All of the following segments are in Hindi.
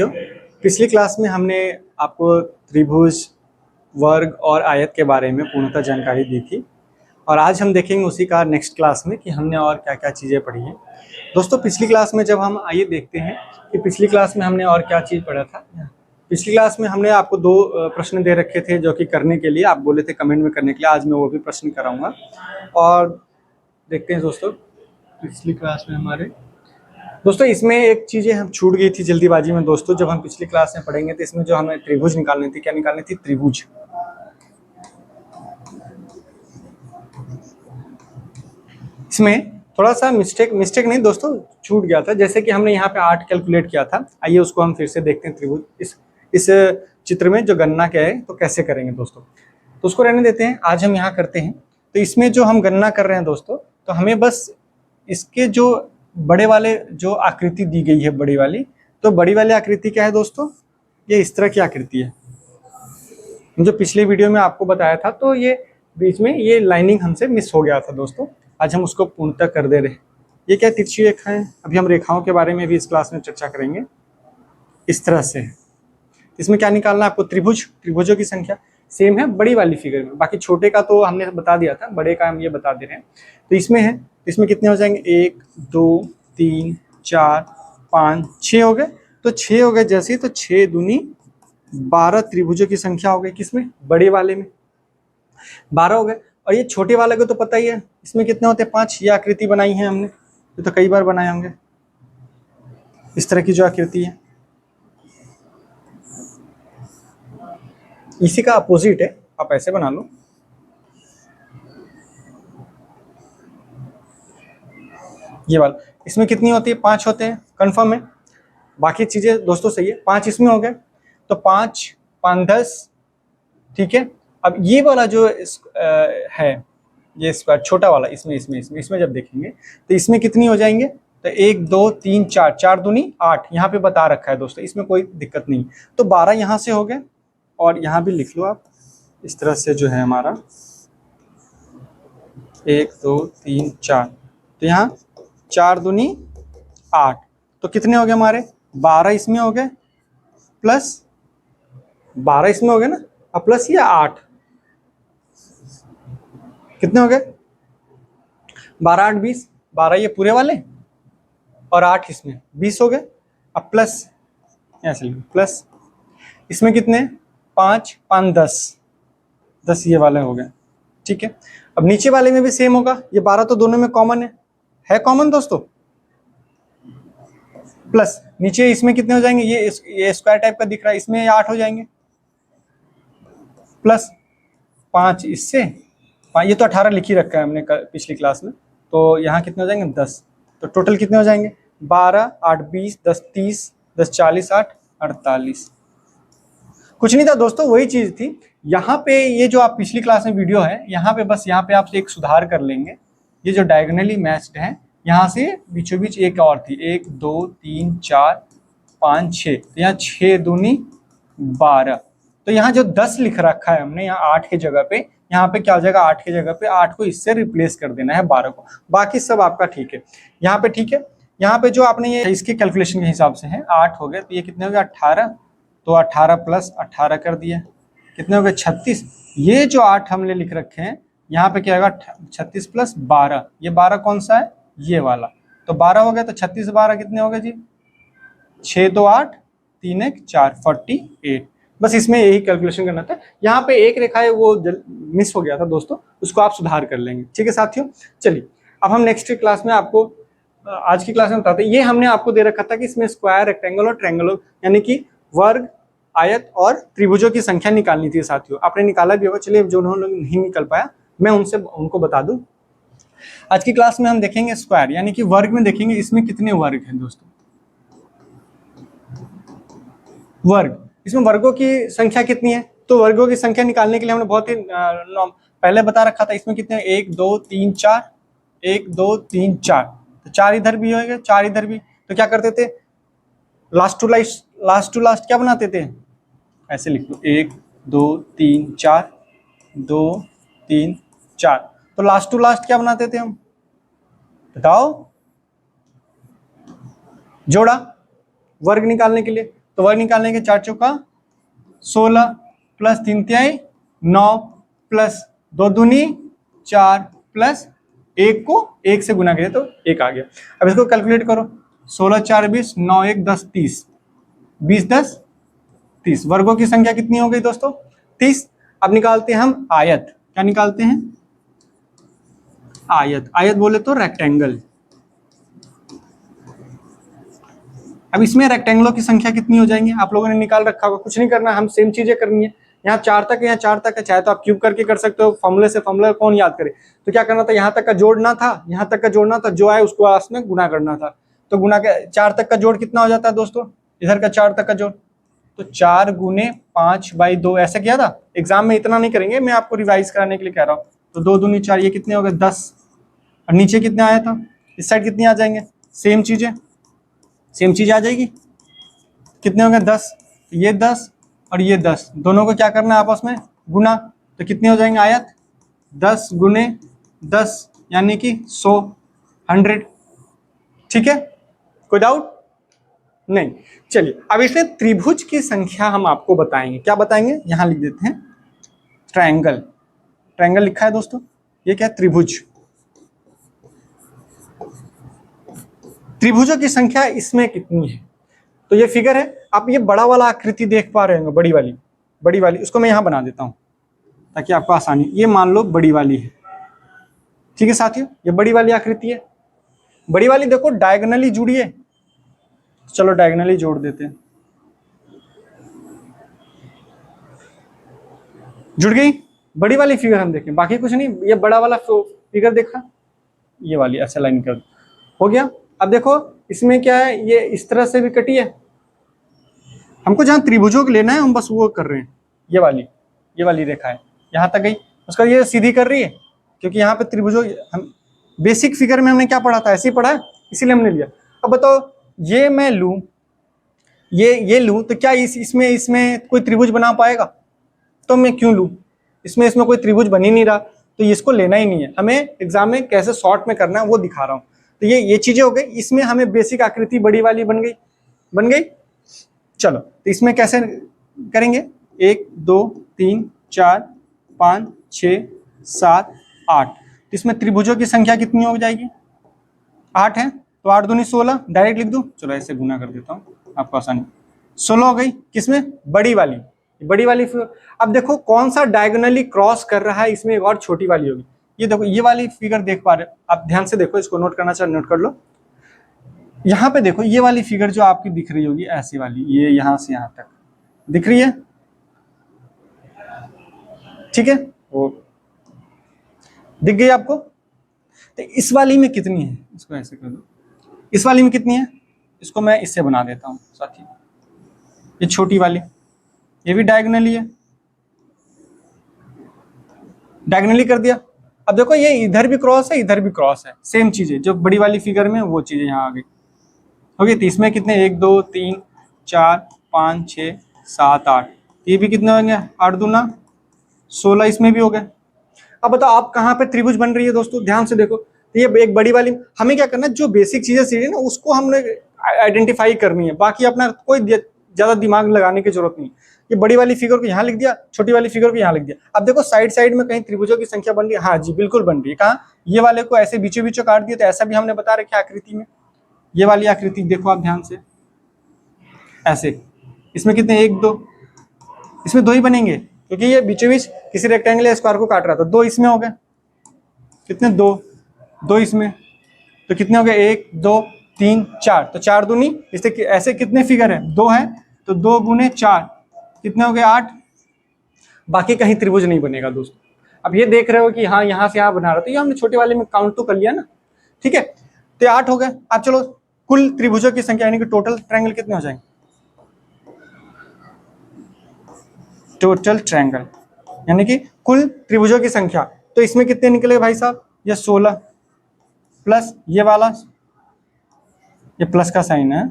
पिछली क्लास में हमने आपको त्रिभुज, वर्ग और आयत के बारे में पूर्णतः जानकारी दी थी और आज हम देखेंगे उसी का नेक्स्ट क्लास में कि हमने और क्या क्या चीज़ें पढ़ी हैं। दोस्तों पिछली क्लास में जब हम आइए देखते हैं कि पिछली क्लास में हमने और क्या चीज़ पढ़ा था। पिछली क्लास में हमने आपको दो प्रश्न दे रखे थे जो कि करने के लिए आप बोले थे कमेंट में करने के लिए। आज मैं वो भी प्रश्न कराऊंगा और देखते हैं दोस्तों पिछली क्लास में हमारे दोस्तों इसमें एक चीज़ें हम छूट गई थी जल्दीबाजी में। दोस्तों जब हम पिछली क्लास में पढ़ेंगे तो इसमें जो हमें त्रिभुज निकालनी थी, क्या निकालनी थी? त्रिभुज। इसमें थोड़ा सा मिस्टेक नहीं दोस्तों, छूट गया था। जैसे कि हमने यहाँ पे 8 कैलकुलेट किया था, आइए उसको हम फिर से देखते हैं। त्रिभुज इस चित्र में जो गणना क्या है तो कैसे करेंगे दोस्तों, तो उसको रहने देते हैं। आज हम यहाँ करते हैं। तो इसमें जो हम गणना कर रहे हैं दोस्तों, तो हमें बस इसके जो बड़े वाले जो आकृति दी गई है बड़ी वाली, तो बड़ी वाली आकृति क्या है दोस्तों? ये इस तरह की आकृति है जो पिछले वीडियो में आपको बताया था। तो ये बीच में ये लाइनिंग हमसे मिस हो गया था दोस्तों, आज हम उसको पूर्णतः कर दे रहे हैं। ये क्या तिरछी रेखा है? अभी हम रेखाओं के बारे में भी इस क्लास में चर्चा करेंगे। इस तरह से इसमें क्या निकालना है आपको? त्रिभुज। त्रिभुजों की संख्या सेम है बड़ी वाली फिगर में, बाकी छोटे का तो हमने बता दिया था, बड़े का हम ये बता दे रहे हैं। तो इसमें है, इसमें कितने हो जाएंगे? 1 2 3 4 5 6 हो गए। तो 6 हो गए जैसे, तो 6 दूनी 12 त्रिभुजों की संख्या हो गई। किसमें? बड़े वाले में 12 हो गए। और ये छोटे वाले को तो पता ही है, इसमें कितने होते हैं? 5। ये आकृति बनाई है हमने, ये तो कई बार बनाए होंगे। इस तरह की जो आकृति है, इसी का अपोजिट है, आप ऐसे बना लो। ये वाला, इसमें कितनी होती है? 5 होते हैं, कंफर्म है। बाकी चीजें दोस्तों सही है। 5 इसमें हो गए, तो 5 5 10, ठीक है। अब ये वाला जो है, ये स्क्वायर छोटा वाला, इसमें जब देखेंगे तो इसमें कितनी हो जाएंगे? तो 1 2 3 4, 4 दूनी 8, यहाँ पे बता रखा है दोस्तों, इसमें कोई दिक्कत नहीं। तो 12 यहाँ से हो गए, और यहाँ भी लिख लो आप इस तरह से जो है हमारा 1 2 3 4। तो यहाँ 4 दूनी 8, तो कितने हो गए हमारे? 12 इसमें हो गए, प्लस 12 इसमें हो गए ना, अब प्लस ये 8, कितने हो गए? 12 8 20, 12 ये पूरे वाले और 8 इसमें, 20 हो गए। अब प्लस ऐसे लिखो, प्लस इसमें कितने? 5 5 10, 10 ये वाले हो गए, ठीक है। अब नीचे वाले में भी सेम होगा, ये 12 तो दोनों में कॉमन है कॉमन दोस्तों। प्लस नीचे इसमें कितने हो जाएंगे? ये स्क्वायर टाइप का दिख रहा है, इसमें 8 हो जाएंगे, प्लस 5 इससे, ये तो 18 लिख ही रखा है हमने पिछली क्लास में। तो यहाँ कितने हो जाएंगे? 10। तो टोटल कितने हो जाएंगे? 12 8 20 10 30 10 40 8 48। कुछ नहीं था दोस्तों, वही चीज थी। यहाँ पे ये जो आप पिछली क्लास में वीडियो है, यहाँ पे बस यहाँ पे आप एक सुधार कर लेंगे। ये जो डायगोनली मैच्ड है, यहाँ से बीचों बीच एक और थी, 1 2 3 4 5 6, तो यहाँ 6 दूनी 12। तो यहाँ जो 10 लिख रखा है हमने, यहाँ 8 की जगह पे, यहाँ पे क्या हो जाएगा? 8 की जगह पे 8 को इससे रिप्लेस कर देना है 12 को। बाकी सब आपका ठीक है यहाँ पे, ठीक है। यहाँ पे जो आपने ये इसके कैलकुलेशन के हिसाब से है 8 हो गए, तो ये कितने हो गए? 18। तो 18 प्लस 18 कर दिया, कितने हो गए? 36। ये जो 8 हमने लिख रखे हैं, यहाँ पे क्या होगा? 36 प्लस 12, ये 12 कौन सा है? ये वाला। तो 12 हो गया, तो 36 12 कितने हो गए जी? 6 2 8 3 1 4, 48। बस इसमें यही कैलकुलेशन करना था। यहाँ पे एक रेखा है वो मिस हो गया था दोस्तों, उसको आप सुधार कर लेंगे, ठीक है साथियों। चलिए अब हम नेक्स्ट क्लास में आपको आज की क्लास में बताते हैं। ये हमने आपको दे रखा था कि इसमें स्क्वायर, रेक्टेंगल और ट्रायंगल, यानी कि वर्ग, आयत और त्रिभुजों की संख्या निकालनी थी साथियों। आपने निकाला भी होगा। चलिए जो लोग नहीं निकल पाया, मैं उनको बता दूं। आज की क्लास में हम देखेंगे स्क्वायर, यानी कि वर्ग में देखेंगे इसमें कितने वर्ग हैं दोस्तों। वर्ग, इसमें वर्गों की संख्या कितनी है? तो वर्गों की संख्या निकालने के लिए हमने बहुत ही पहले बता रखा था। इसमें कितने? 1 2 3 4, 1 2 3 4, तो 4 इधर भी होगा, 4 इधर भी। तो क्या करते थे? लास्ट टू लास्ट क्या बनाते थे? ऐसे लिख लो, 1 2 3 4, 2 3 4। तो लास्ट टू लास्ट क्या बनाते थे हम? बताओ। जोड़ा, वर्ग निकालने के लिए। तो वर्ग निकालने के 4 चौका 16 प्लस 3 तिहाई 9 प्लस 2 दूनी 4 प्लस 1 को 1 से गुना करें तो 1 आ गया। अब इसको कैलकुलेट करो, 16 4 20, 9 1 10 30, 20 10 30, वर्गों की संख्या कितनी हो गई दोस्तों? 30। अब निकालते हैं हम आयत। क्या निकालते हैं? आयत। आयत बोले तो रेक्टेंगल। अब इसमें रेक्टेंगलों की संख्या कितनी हो जाएंगी? आप लोगों ने निकाल रखा होगा, कुछ नहीं करना, हम सेम चीजें करनी है। यहाँ 4 तक है, यहाँ 4 तक है, चाहे तो आप क्यूब करके कर सकते हो, फॉर्मूले से फॉर्मूला कौन याद करे। तो क्या करना था, यहाँ तक का जोड़ना था, यहाँ तक का जोड़ना था, जो आए उसको आपस में गुना करना था। तो गुना के 4 तक का जोड़ कितना हो जाता है दोस्तों? इधर का 4 तक का जोड़, तो 4 गुने 5/2 ऐसा किया था। एग्जाम में इतना नहीं करेंगे, मैं आपको रिवाइज कराने के लिए कह रहा हूँ। तो 2 दूनी 4, ये कितने हो गए? 10। और नीचे कितने आया था? इस साइड कितनी आ जाएंगे? सेम चीज आ जाएगी। कितने हो गए? 10। ये 10 और ये 10, दोनों को क्या करना है? आपस में गुना। तो कितने हो जाएंगे आयत? 10 गुने 10 यानी कि 100, 100। ठीक है, कोई डाउट नहीं? चलिए अब इसमें त्रिभुज की संख्या हम आपको बताएंगे। क्या बताएंगे? यहां लिख देते हैं ट्रायंगल। ट्रायंगल लिखा है दोस्तों, ये क्या है? त्रिभुज। त्रिभुजों की संख्या इसमें कितनी है? तो ये फिगर है, आप ये बड़ा वाला आकृति देख पा रहे होंगे, बड़ी वाली उसको मैं यहां बना देता हूं ताकि आपको आसानी। ये मान लो बड़ी वाली है, ठीक है साथियों, ये बड़ी वाली आकृति है। बड़ी वाली देखो डायगोनली जुड़ी है, चलो डायगोनली जोड़ देते हैं। जुड़ गई बड़ी वाली फिगर। हम देखें बाकी कुछ नहीं, ये बड़ा वाला फिगर देखा, ये वाली ऐसे लाइन कर हो गया। अब देखो इसमें क्या है, ये इस तरह से भी कटी है। हमको जहां त्रिभुजों को लेना है हम बस वो कर रहे हैं। ये वाली रेखा है, यहां तक गई, उसका ये सीधी कर रही है, क्योंकि यहाँ पे त्रिभुजों हम बेसिक फिगर में हमने क्या पढ़ा था, ऐसे ही पढ़ा है, इसीलिए हमने लिया। अब बताओ ये मैं लूं, ये लूं, तो क्या इसमें कोई त्रिभुज बना पाएगा? तो मैं क्यों लूं? इसमें कोई त्रिभुज बन ही नहीं रहा, तो इसको लेना ही नहीं है। हमें एग्जाम में कैसे शॉर्ट में करना है वो दिखा रहा हूं। तो ये चीजें हो गई, इसमें हमें बेसिक आकृति बड़ी वाली बन गई। चलो तो इसमें कैसे करेंगे? 1 2 3 4 5 6 7 8। तो इसमें त्रिभुजों की संख्या कितनी हो जाएगी? 8 है, तो 8 दूनी 16, डायरेक्ट लिख दूं, चलो ऐसे गुना कर देता हूँ आपको आसानी। 16 हो गई, किसमें? बड़ी वाली। अब देखो कौन सा डायगोनली क्रॉस कर रहा है, इसमें एक और छोटी वाली होगी। ये देखो ये वाली फिगर देख पा रहे हो आप? ध्यान से देखो, इसको नोट करना चाहिए, नोट कर लो। यहाँ पे देखो ये वाली फिगर जो आपकी दिख रही होगी, ऐसी वाली, ये यहां से यहां तक दिख रही है, ठीक है, वो दिख गई आपको? तो इस वाली में कितनी है? इसको ऐसे कर दो, इस वाली में कितनी है? इसको मैं इससे बना देता हूं साथी, ये छोटी वाली, ये भी डायगोनली है, डायगोनली कर दिया। अब देखो ये इधर भी क्रॉस है, इधर भी क्रॉस है, सेम चीज है जो बड़ी वाली फिगर में वो चीजें यहाँ आ गई। हो गई। तो इसमें कितने? 1 2 3 4 5 6 7 8, ये भी कितने होंगे? 8 दूना 16, इसमें भी हो गए। अब बताओ आप कहाँ पे त्रिभुज बन रही है दोस्तों? ध्यान से देखो, तो ये एक बड़ी वाली, हमें क्या करना है, जो बेसिक चीजें सीखी ना उसको हमने आइडेंटिफाई करनी है, बाकी अपना कोई ज्यादा दिमाग लगाने की जरूरत नहीं। ये बड़ी वाली फिगर को यहाँ लिख दिया, छोटी वाली फिगर को यहाँ लिख दिया। अब देखो साइड में कहीं त्रिभुजों की संख्या बन रही है? हाँ जी बिल्कुल बन रही है। कहाँ? ये वाले को ऐसे बीचों बीचों काट दिया, तो ऐसा भी हमने बता रखा है आकृति में। ये वाली आकृति देखो आप ध्यान से, ऐसे, इसमें कितने? 1 2, इसमें 2 ही बनेंगे क्योंकि ये बीचों बीच किसी रेक्टेंगल या स्क्वायर को काट रहा था। 2 इसमें हो गए, कितने? 2 इसमें, तो कितने हो गए? 1 2 3 4, तो 4 दूनी, इससे ऐसे कितने फिगर है? 2 है, तो 2 गुने 4 कितने हो गए? 8। बाकी कहीं त्रिभुज नहीं बनेगा दोस्तों। अब ये देख रहे हो कि हाँ यहाँ से यहाँ बना रहा, तो ये हमने छोटे वाले में काउंट तो कर लिया ना, ठीक है। तो 8 हो गए। अब चलो कुल त्रिभुजों की संख्या यानी कि टोटल ट्रायंगल कितने हो जाएंगे? टोटल ट्रायंगल यानी कि कुल त्रिभुजों की संख्या, तो इसमें कितने निकले भाई साहब? ये 16 प्लस ये वाला, ये प्लस का साइन है,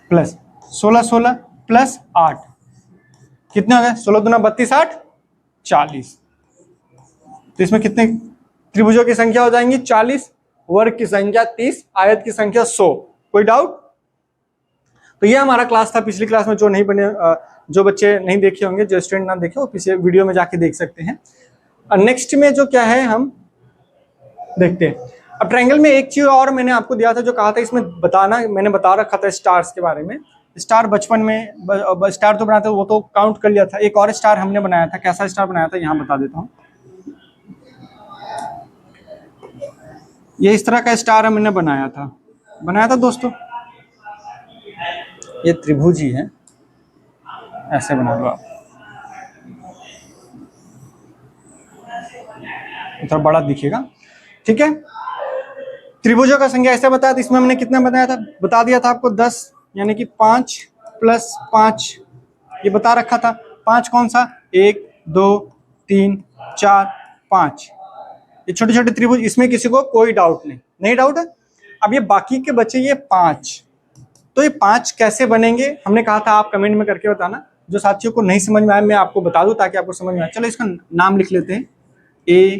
प्लस 16 प्लस 8 कितने हो गए? 16 दूना 32 8 40। तो इसमें कितने त्रिभुजों की संख्या हो जाएंगी? 40, वर्ग की संख्या 30, आयत की संख्या 100। कोई डाउट? तो ये हमारा क्लास था पिछली क्लास में। जो नहीं बने, जो बच्चे नहीं देखे होंगे, जो स्टूडेंट ना देखे, वो पिछले वीडियो में जाके देख सकते हैं। नेक्स्ट में जो क्या है हम देखते हैं। अब ट्रायंगल में एक चीज और मैंने आपको दिया था, जो कहा था इसमें बताना, मैंने बता रखा था स्टार्स के बारे में। स्टार बचपन में स्टार तो बनाते, वो तो काउंट कर लिया था। एक और स्टार हमने बनाया था, कैसा स्टार बनाया था यहाँ बता देता हूँ। ये इस तरह का स्टार हमने बनाया था दोस्तों। ये त्रिभुज ही है, ऐसे बना लो आप, थोड़ा बड़ा दिखेगा, ठीक है। त्रिभुजों का संख्या ऐसे बताया था। इसमें हमने कितना बताया था, बता दिया था आपको 10, यानी कि 5 + 5 ये बता रखा था। 5 कौन सा, 1 2 3 4 5, ये छोटे छोटे त्रिभुज। इसमें किसी को कोई डाउट नहीं डाउट है। अब ये बाकी के बचे ये 5, तो ये 5 कैसे बनेंगे हमने कहा था, आप कमेंट में करके बताना। जो साथियों को नहीं समझ में आया मैं आपको बता दूं ताकि आपको समझ में आए। चलो इसका नाम लिख लेते हैं, A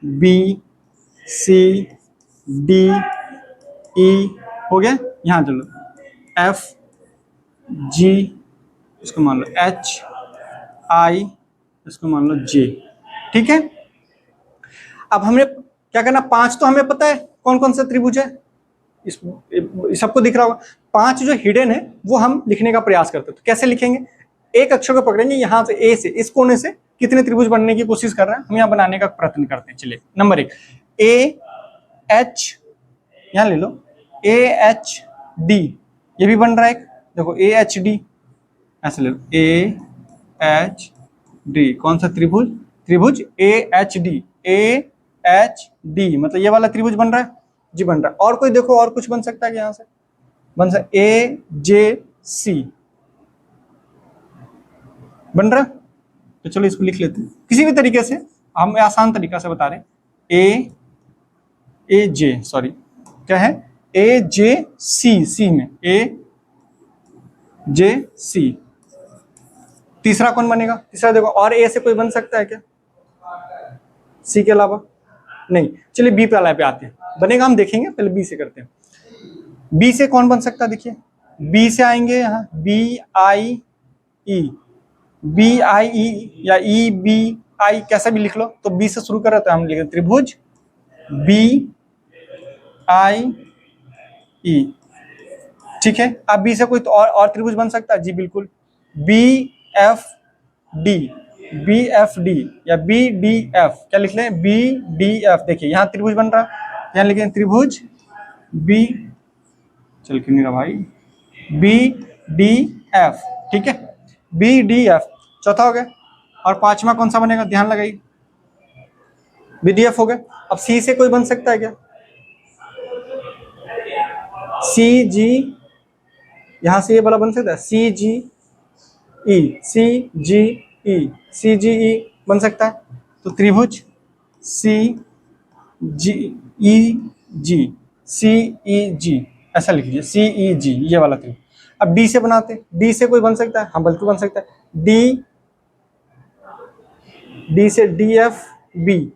B C D E हो गया। यहाँ चलो F G, इसको मान लो H I, इसको मान लो J, ठीक है। अब हमने क्या करना, 5 तो हमें पता है कौन कौन सा त्रिभुज है, इस सबको दिख रहा होगा। 5 जो हिडन है वो हम लिखने का प्रयास करते हैं। तो कैसे लिखेंगे, एक अक्षर को पकड़ेंगे, यहाँ से A से, इस कोने से कितने त्रिभुज बनने की कोशिश कर रहे हैं हम, यहाँ बनाने का प्रयत्न करते हैं। चलिए नंबर 1 AH, यहाँ ले लो AHD, ये भी बन रहा है एक, देखो AHD, ऐसे ले लो AHD, कौन सा त्रिभुज, त्रिभुज AHD। AHD मतलब ये वाला त्रिभुज बन रहा है जी, बन रहा है। और कोई देखो, और कुछ बन सकता है, यहाँ से बन सकता AJC बन रहा है। तो चलो इसको लिख लेते हैं किसी भी तरीके से, हम आसान तरीका से बता रहे हैं। AJ, सॉरी क्या है, AJC, सी में AJC। तीसरा कौन बनेगा, तीसरा देखो, और A से कोई बन सकता है क्या, C के अलावा नहीं। चलिए B पे आते हैं, बनेगा हम देखेंगे, पहले B से करते हैं। B से कौन बन सकता है, देखिए B से आएंगे यहाँ BIE, BIE या EBI, कैसा भी लिख लो, तो B से शुरू कर रहे, तो हम लिखेंगे त्रिभुज BIE, ठीक है। अब B से कोई तो और त्रिभुज बन सकता है जी, बिल्कुल BFD या BDF, क्या लिख लें BDF। देखिए यहाँ त्रिभुज बन रहा है, यहाँ लिखें त्रिभुज B, चल क्यों नहीं रहा भाई, BDF, ठीक है BDF, चौथा हो गया। और पांचवा कौन सा बनेगा, ध्यान लगाइए, BDF हो गया। अब C से कोई बन सकता है क्या, CG, यहां से ये वाला बन सकता है CGE बन सकता है। तो त्रिभुज CEG ऐसा लिख लीजिए, CEG ये वाला त्रिभुज। अब D से बनाते हैं, D से कोई बन सकता है, हाँ बिल्कुल बन सकता है, D से DFB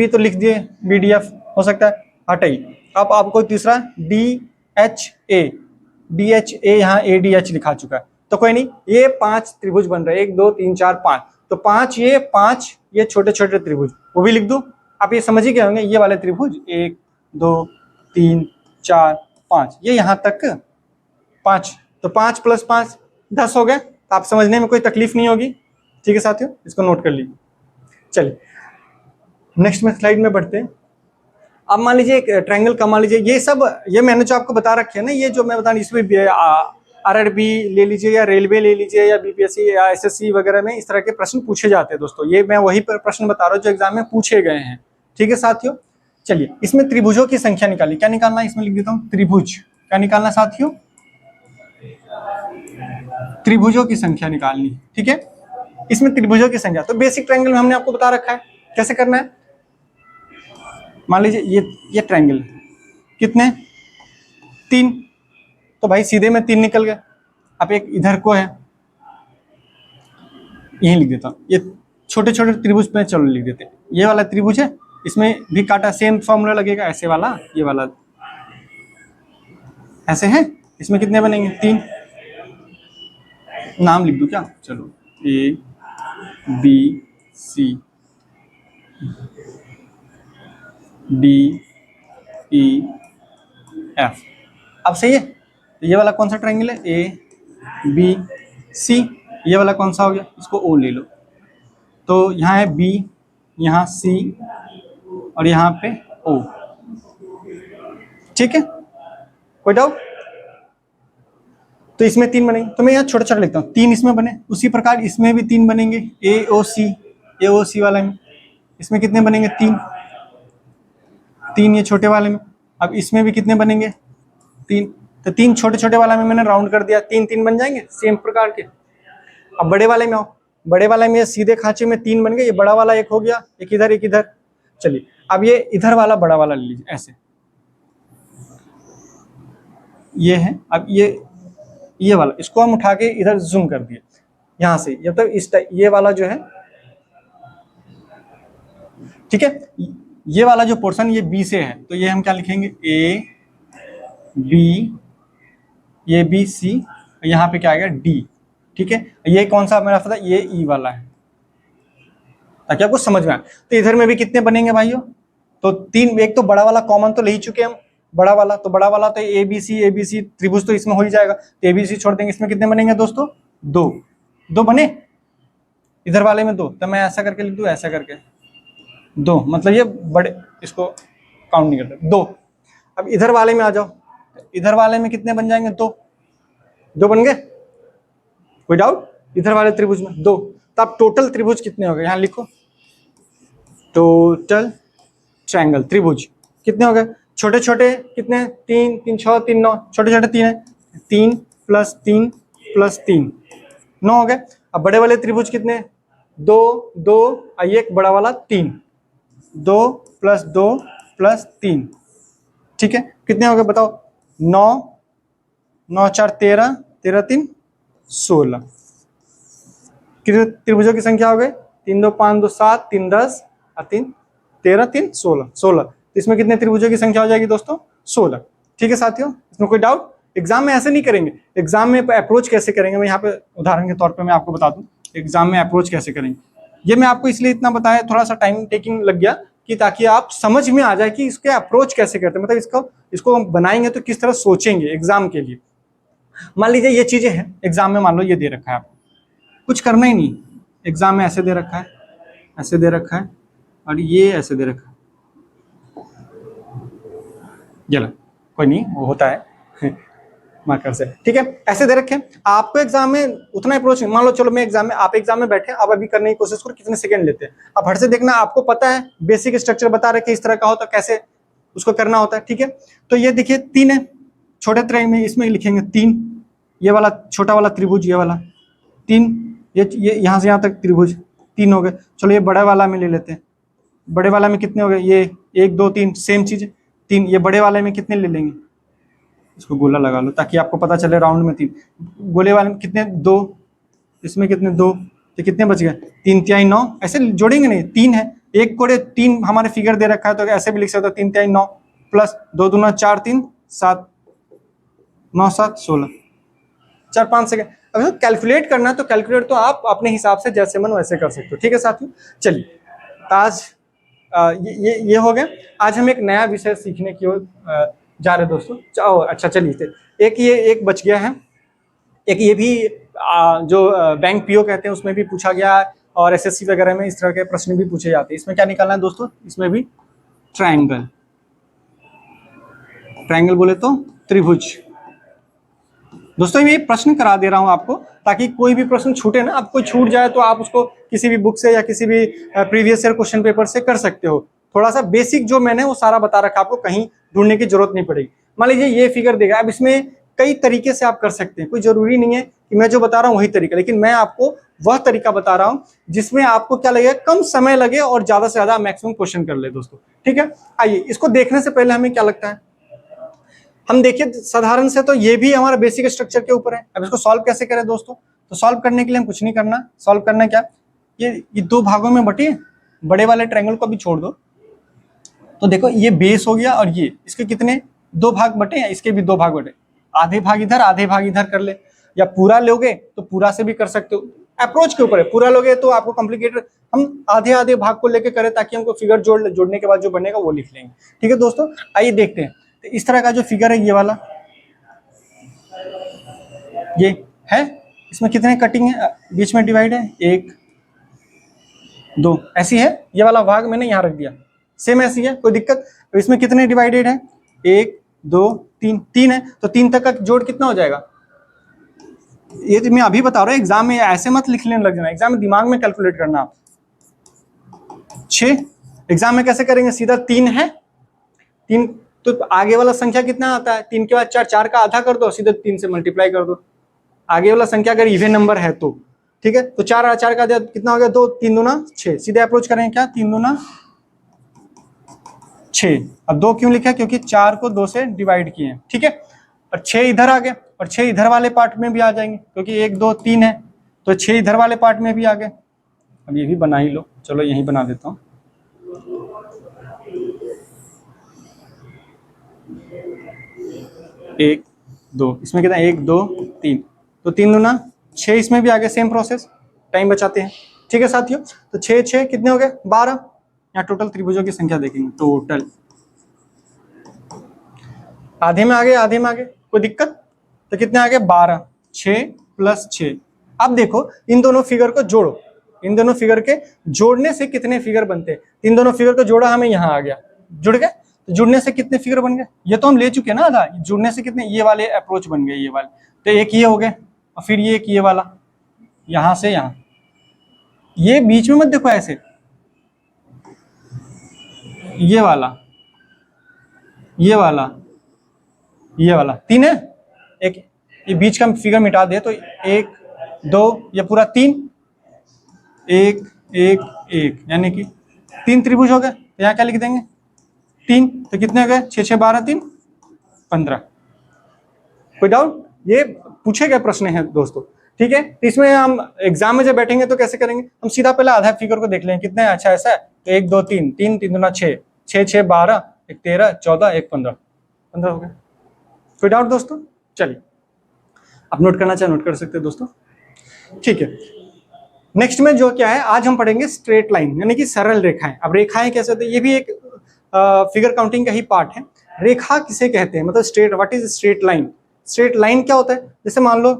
तो लिख दिए, BDF हो सकता है, हटाइए। अब आपको तीसरा DHA यहाँ ADH लिखा चुका है, तो कोई नहीं, ये 5 त्रिभुज बन रहे हैं, 1 2 3 4 5, तो 5 ये छोटे छोटे त्रिभुज, वो भी लिख दूं। आप ये समझ ही गए होंगे, ये वाले त्रिभुज 1 2 3 4 5, ये यहाँ तक 5, तो 5 + 5 10 हो गए। तो आप समझने में कोई तकलीफ नहीं होगी, ठीक है साथियों, इसको नोट कर लीजिए। चलिए नेक्स्ट में स्लाइड में बढ़ते हैं। अब मान लीजिए एक ट्रायंगल का, मान लीजिए ये सब, ये मैंने जो आपको बता रखे है ना, ये जो मैं बता रही, इसमें RRB ले लीजिए या रेलवे ले लीजिए या BPSC या SSC वगैरह में इस तरह के प्रश्न पूछे जाते हैं दोस्तों। ये मैं वही प्रश्न बता रहा हूँ जो एग्जाम में पूछे गए हैं, ठीक है साथियों। चलिए इसमें त्रिभुजों की संख्या निकाली, क्या निकालना है, इसमें लिख देता हूँ त्रिभुज, क्या निकालना साथियों, त्रिभुजों की संख्या निकालनी, ठीक है। इसमें त्रिभुजों की संख्या, तो बेसिक ट्रायंगल में हमने आपको बता रखा है कैसे करना है। मान लीजिए ये ट्रायंगल कितने, 3, तो भाई सीधे में 3 निकल गए। अब एक इधर को है, यही लिख देता हूँ, ये छोटे छोटे त्रिभुज में चलो लिख देते हैं। ये वाला त्रिभुज है, इसमें भी काटा, सेम फॉर्मूला लगेगा, ऐसे वाला, ये वाला ऐसे हैं, इसमें कितने बनेंगे? 3। नाम लिख दूं क्या? चलो, A B C D E F. अब सही है, ये वाला कौन सा ट्रायंगल है? A B C. ये वाला कौन सा हो गया? इसको ओ ले लो। तो यहाँ है बी, यहाँ सी और यहाँ पे ओ। ठीक है, कोई डाउट? तो इसमें 3 बनेंगे, तो मैं यहाँ छोटा छोटा लिखता हूँ, 3 इसमें बने, उसी प्रकार इसमें भी 3 बनेंगे। ए ओ सी वाला में इसमें कितने बनेंगे? 3 ये छोटे वाले में। अब इसमें भी कितने बनेंगे? 3। तो 3 छोटे छोटे वाला में मैंने राउंड कर दिया, 3 3 बन जाएंगे सेम प्रकार के। अब बड़े वाले में आओ, बड़े वाले में सीधे खांचे में 3 बन गए, ये बड़ा वाला एक हो गया, एक इधर एक इधर। चलिए अब ये इधर वाला बड़ा वाला ले लीजिए, ऐसे ये है। अब ये वाला इसको हम उठा के इधर जूम कर दिए यहां से, जब तक इस ये वाला जो है, ठीक है, ये वाला जो पोर्शन ये बी से है, तो ये हम क्या लिखेंगे? ए बी, ये बी सी, यहाँ पे क्या आएगा? डी। ठीक है, ये कौन सा मेरा पता? ये ई वाला है, ताकि आपको समझ में आए। तो इधर में भी कितने बनेंगे भाइयों? तो 3, एक तो बड़ा वाला कॉमन तो ले ही चुके हम, बड़ा वाला तो ए बी सी त्रिभुज तो इसमें हो ही जाएगा, तो ए बी सी छोड़ देंगे। इसमें कितने बनेंगे दोस्तों? 2 बने, इधर वाले में 2। तो मैं ऐसा करके लिख दूं, ऐसा करके 2, मतलब ये बड़े, इसको काउंट नहीं करते, 2। अब इधर वाले में आ जाओ, इधर वाले में कितने बन जाएंगे? 2 बन गए, कोई डाउट? इधर वाले त्रिभुज में 2। तो अब टोटल त्रिभुज कितने हो गए? यहाँ लिखो, टोटल ट्रायंगल त्रिभुज कितने हो गए? छोटे छोटे कितने? 3 3 6 3 9, छोटे छोटे 3 है, 3 + 3 + 3 9 हो गए। अब बड़े वाले त्रिभुज कितने? 2 2 और एक बड़ा वाला 3, 2 + 2 + 3। ठीक है, कितने हो गए बताओ? 9 9 4 13, 13 3 16। कितने त्रिभुजों की संख्या हो गई? 3 2 5 2 7, 3 10 और 3 13 3 16 16। तो इसमें कितने त्रिभुजों की संख्या हो जाएगी दोस्तों? 16। ठीक है साथियों, इसमें कोई डाउट? एग्जाम में ऐसे नहीं करेंगे, एग्जाम में अप्रोच कैसे करेंगे, मैं यहाँ पे उदाहरण के तौर पे मैं आपको बता दूं एग्जाम में अप्रोच कैसे करेंगे। ये मैं आपको इसलिए इतना बताया, थोड़ा सा टाइम टेकिंग लग गया, कि ताकि आप समझ में आ जाए कि इसके अप्रोच कैसे करते हैं, मतलब इसको हम बनाएंगे तो किस तरह सोचेंगे एग्जाम के लिए। मान लीजिए ये चीजें हैं एग्जाम में, मान लो ये दे रखा है आपको, कुछ करना ही नहीं, एग्जाम में ऐसे दे रखा है, ऐसे दे रखा है, और ये ऐसे दे रखा है, चलो कोई नहीं, वो होता है मार्कर से। ठीक है, ऐसे दे रखे आपको एग्जाम में उतना अप्रोच नहीं। मान लो चलो मैं एग्जाम में, आप एग्जाम में बैठे, आप अभी करने की कोशिश करो, कितने सेकंड लेते हैं आप हट से देखना, आपको पता है बेसिक स्ट्रक्चर बता रहे कि इस तरह का हो तो कैसे उसको करना होता है। ठीक है, तो ये देखिए 3 है, छोटे त्रिभुज में इसमें लिखेंगे 3, ये वाला छोटा वाला त्रिभुज, ये वाला 3, ये यहाँ से यहाँ तक त्रिभुज 3 हो गए। चलो ये बड़े वाला में ले लेते हैं, बड़े वाला में कितने हो गए? ये 1 2 3 सेम चीज 3। ये बड़े वाले में कितने ले लेंगे? इसको गोला लगा लो ताकि आपको पता चले, राउंड में 3, गोले वाले में कितने? 2, इसमें कितने? 2, तो कितने बच गए? 3 तिहाई 9। ऐसे जोड़ेंगे नहीं, 3 है, एक कोड़े 3 हमारे फिगर दे रखा है, तो ऐसे भी लिख सकते हो 3 तिहाई 9 प्लस 2 दूना 4 3 7 9 7 16, 4 5 सेकंड। अगर कैलकुलेट करना है तो कैलकुलेट तो आप अपने हिसाब से जैसे मन वैसे कर सकते हो। ठीक है साथियों, चलिए आज ये हो गया। आज हम एक नया विषय सीखने की ओर जा रहे दोस्तों। अच्छा चलिए, एक बच गया है, एक ये भी जो बैंक पीओ कहते हैं उसमें भी पूछा गया है, और एसएससी वगैरह में इस तरह के प्रश्न भी पूछे जाते हैं। इसमें क्या निकालना है दोस्तों? इसमें भी ट्रायंगल, ट्रायंगल बोले तो त्रिभुज। दोस्तों ये प्रश्न करा दे रहा हूं आपको, ताकि कोई भी प्रश्न छूटे ना, आपको छूट जाए तो आप उसको किसी भी बुक से या किसी भी प्रीवियस ईयर क्वेश्चन पेपर से कर सकते हो। थोड़ा सा बेसिक जो मैंने वो सारा बता रखा, आपको कहीं ढूंढने की जरूरत नहीं पड़ेगी। मान लीजिए ये फिगर देगा, अब इसमें कई तरीके से आप कर सकते हैं, कोई जरूरी नहीं है कि मैं जो बता रहा हूँ वही तरीका, लेकिन मैं आपको वह तरीका बता रहा हूँ जिसमें आपको क्या लगेगा, कम समय लगे और ज्यादा से ज्यादा मैक्सिमम क्वेश्चन कर ले दोस्तों। ठीक है, आइए इसको देखने से पहले हमें क्या लगता है, हम देखिए साधारण से तो ये भी हमारा बेसिक स्ट्रक्चर के ऊपर है। अब इसको सॉल्व कैसे करें दोस्तों? तो सॉल्व करने के लिए हम कुछ नहीं करना, सॉल्व करना क्या, ये 2 भागों में बटे, बड़े वाले ट्रायंगल को भी छोड़ दो। तो देखो ये बेस हो गया, और ये इसके कितने 2 भाग बटे हैं, इसके भी 2 भाग बटे, आधे भाग इधर आधे भाग इधर कर ले, या पूरा लोगे तो पूरा से भी कर सकते हो, अप्रोच के ऊपर है। पूरा लोगे तो आपको कॉम्प्लिकेटेड, हम आधे आधे भाग को लेके करें ताकि हमको फिगर जोड़ने के बाद जो बनेगा वो लिख लेंगे। ठीक है दोस्तों, आइए देखते हैं। तो इस तरह का जो फिगर है ये वाला, ये है, इसमें कितने कटिंग है, बीच में डिवाइड है 1 2, ऐसी है। ये वाला भाग मैंने यहाँ रख दिया, सेम ऐसी है, कोई दिक्कत। तो इसमें कितने डिवाइडेड है, 1 2 3, 3 है, तो 3 तक का जोड़ कितना हो जाएगा, ये तो मैं अभी बता रहा हूँ, एग्जाम में ऐसे मत लिखने लग जाना, एग्जाम में दिमाग में कैलकुलेट करना आप। 6 एग्जाम में कैसे करेंगे, सीधा 3 है, 3 तो आगे वाला संख्या कितना आता है, 3 के बाद 4, 4 का आधा कर दो, सीधे 3 से मल्टीप्लाई कर दो। आगे वाला संख्या अगर इवन नंबर है तो ठीक है, तो 4 4 का आधा कितना हो गया, 2, 3 दूना 6, सीधे अप्रोच करेंगे क्या, 3 दूना 6। अब 2 क्यों लिखा, क्योंकि 4 को 2 से डिवाइड किए हैं। ठीक है, और 6 इधर आ गए, और 6 इधर वाले पार्ट में भी आ जाएंगे, क्योंकि 1 2 3 है, तो 6 इधर वाले पार्ट में भी आ गए। अब ये भी बना ही लो, चलो यही बना देता हूँ। एक 2, इसमें कितना, 1 2 3, तो 3 दूना 6, इसमें भी आ गए, सेम प्रोसेस, टाइम बचाते हैं। ठीक है साथियों, तो 6 6 कितने हो गए, 12। यहाँ टोटल त्रिभुजों की संख्या देखेंगे, टोटल आधे में आ गए, आधे में आ गए, कोई दिक्कत, तो कितने आ गए, 12, 6 प्लस 6। अब देखो इन दोनों फिगर को जोड़ो, इन दोनों फिगर के जोड़ने से कितने फिगर बनते हैं, इन दोनों फिगर को जोड़ा, हमें यहाँ आ गया, जुड़ गए, तो जुड़ने से कितने फिगर बन गए, ये तो हम ले चुके ना आधा, जुड़ने से कितने, ये वाले अप्रोच बन गए, ये वाले, तो एक ये हो गए, और फिर ये एक ये वाला, यहां से यहां, ये बीच में मत देखो ऐसे, ये वाला, ये वाला, ये वाला, 3 है, एक ये बीच का फिगर मिटा दे तो 1 2, ये पूरा 3, 1 1 1, यानी कि 3 त्रिभुज हो गए। तो यहाँ क्या लिख देंगे, 3, तो कितने हो गए, 6 6 12 3 15। कोई डाउट, ये पूछे गए प्रश्न है दोस्तों। ठीक है, तो इसमें हम एग्जाम में जब बैठेंगे तो कैसे करेंगे, हम सीधा पहले आधा फिगर को देख लेंगे कितने, अच्छा ऐसा है, तो 1 2 3 3 3 दूना 6 6 6 12 1 13 14 1 15 15 हो गया। कोई डाउट दोस्तों, चलिए आप नोट करना चाहे नोट कर सकते हैं दोस्तों। ठीक है, नेक्स्ट में जो क्या है, आज हम पढ़ेंगे स्ट्रेट लाइन, यानी कि सरल रेखाएं। अब रेखाएं कैसे होती है, ये भी एक फिगर काउंटिंग का ही पार्ट है। रेखा किसे कहते हैं, मतलब straight, what is straight line, straight line क्या होता है, जैसे मान लो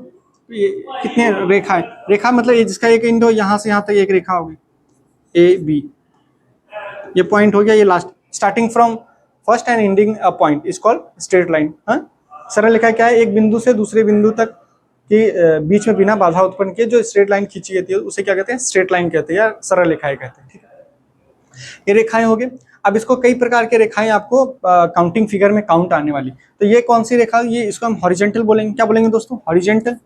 ये कितने रेखा है, रेखा मतलब ये जिसका एक इंडो यहाँ से यहाँ तक एक रेखा होगी, ए बी, ये पॉइंट हो गया, ये last, starting from first and ending a point is called straight line. सरल रेखा क्या है, एक बिंदु से दूसरे बिंदु तक के बीच में बिना बाधा उत्पन्न किए जो स्ट्रेट लाइन खींची जाती है उसे क्या कहते हैं, स्ट्रेट लाइन कहते हैं या सरल रेखाएं कहते हैं। ठीक है, ये रेखाएं हो गई। अब इसको कई प्रकार के रेखाएं आपको काउंटिंग फिगर में काउंट आने वाली, तो ये कौन सी रेखा, ये इसको हम हॉरिजेंटल बोलेंगे, क्या बोलेंगे दोस्तों, हॉरिजेंटल,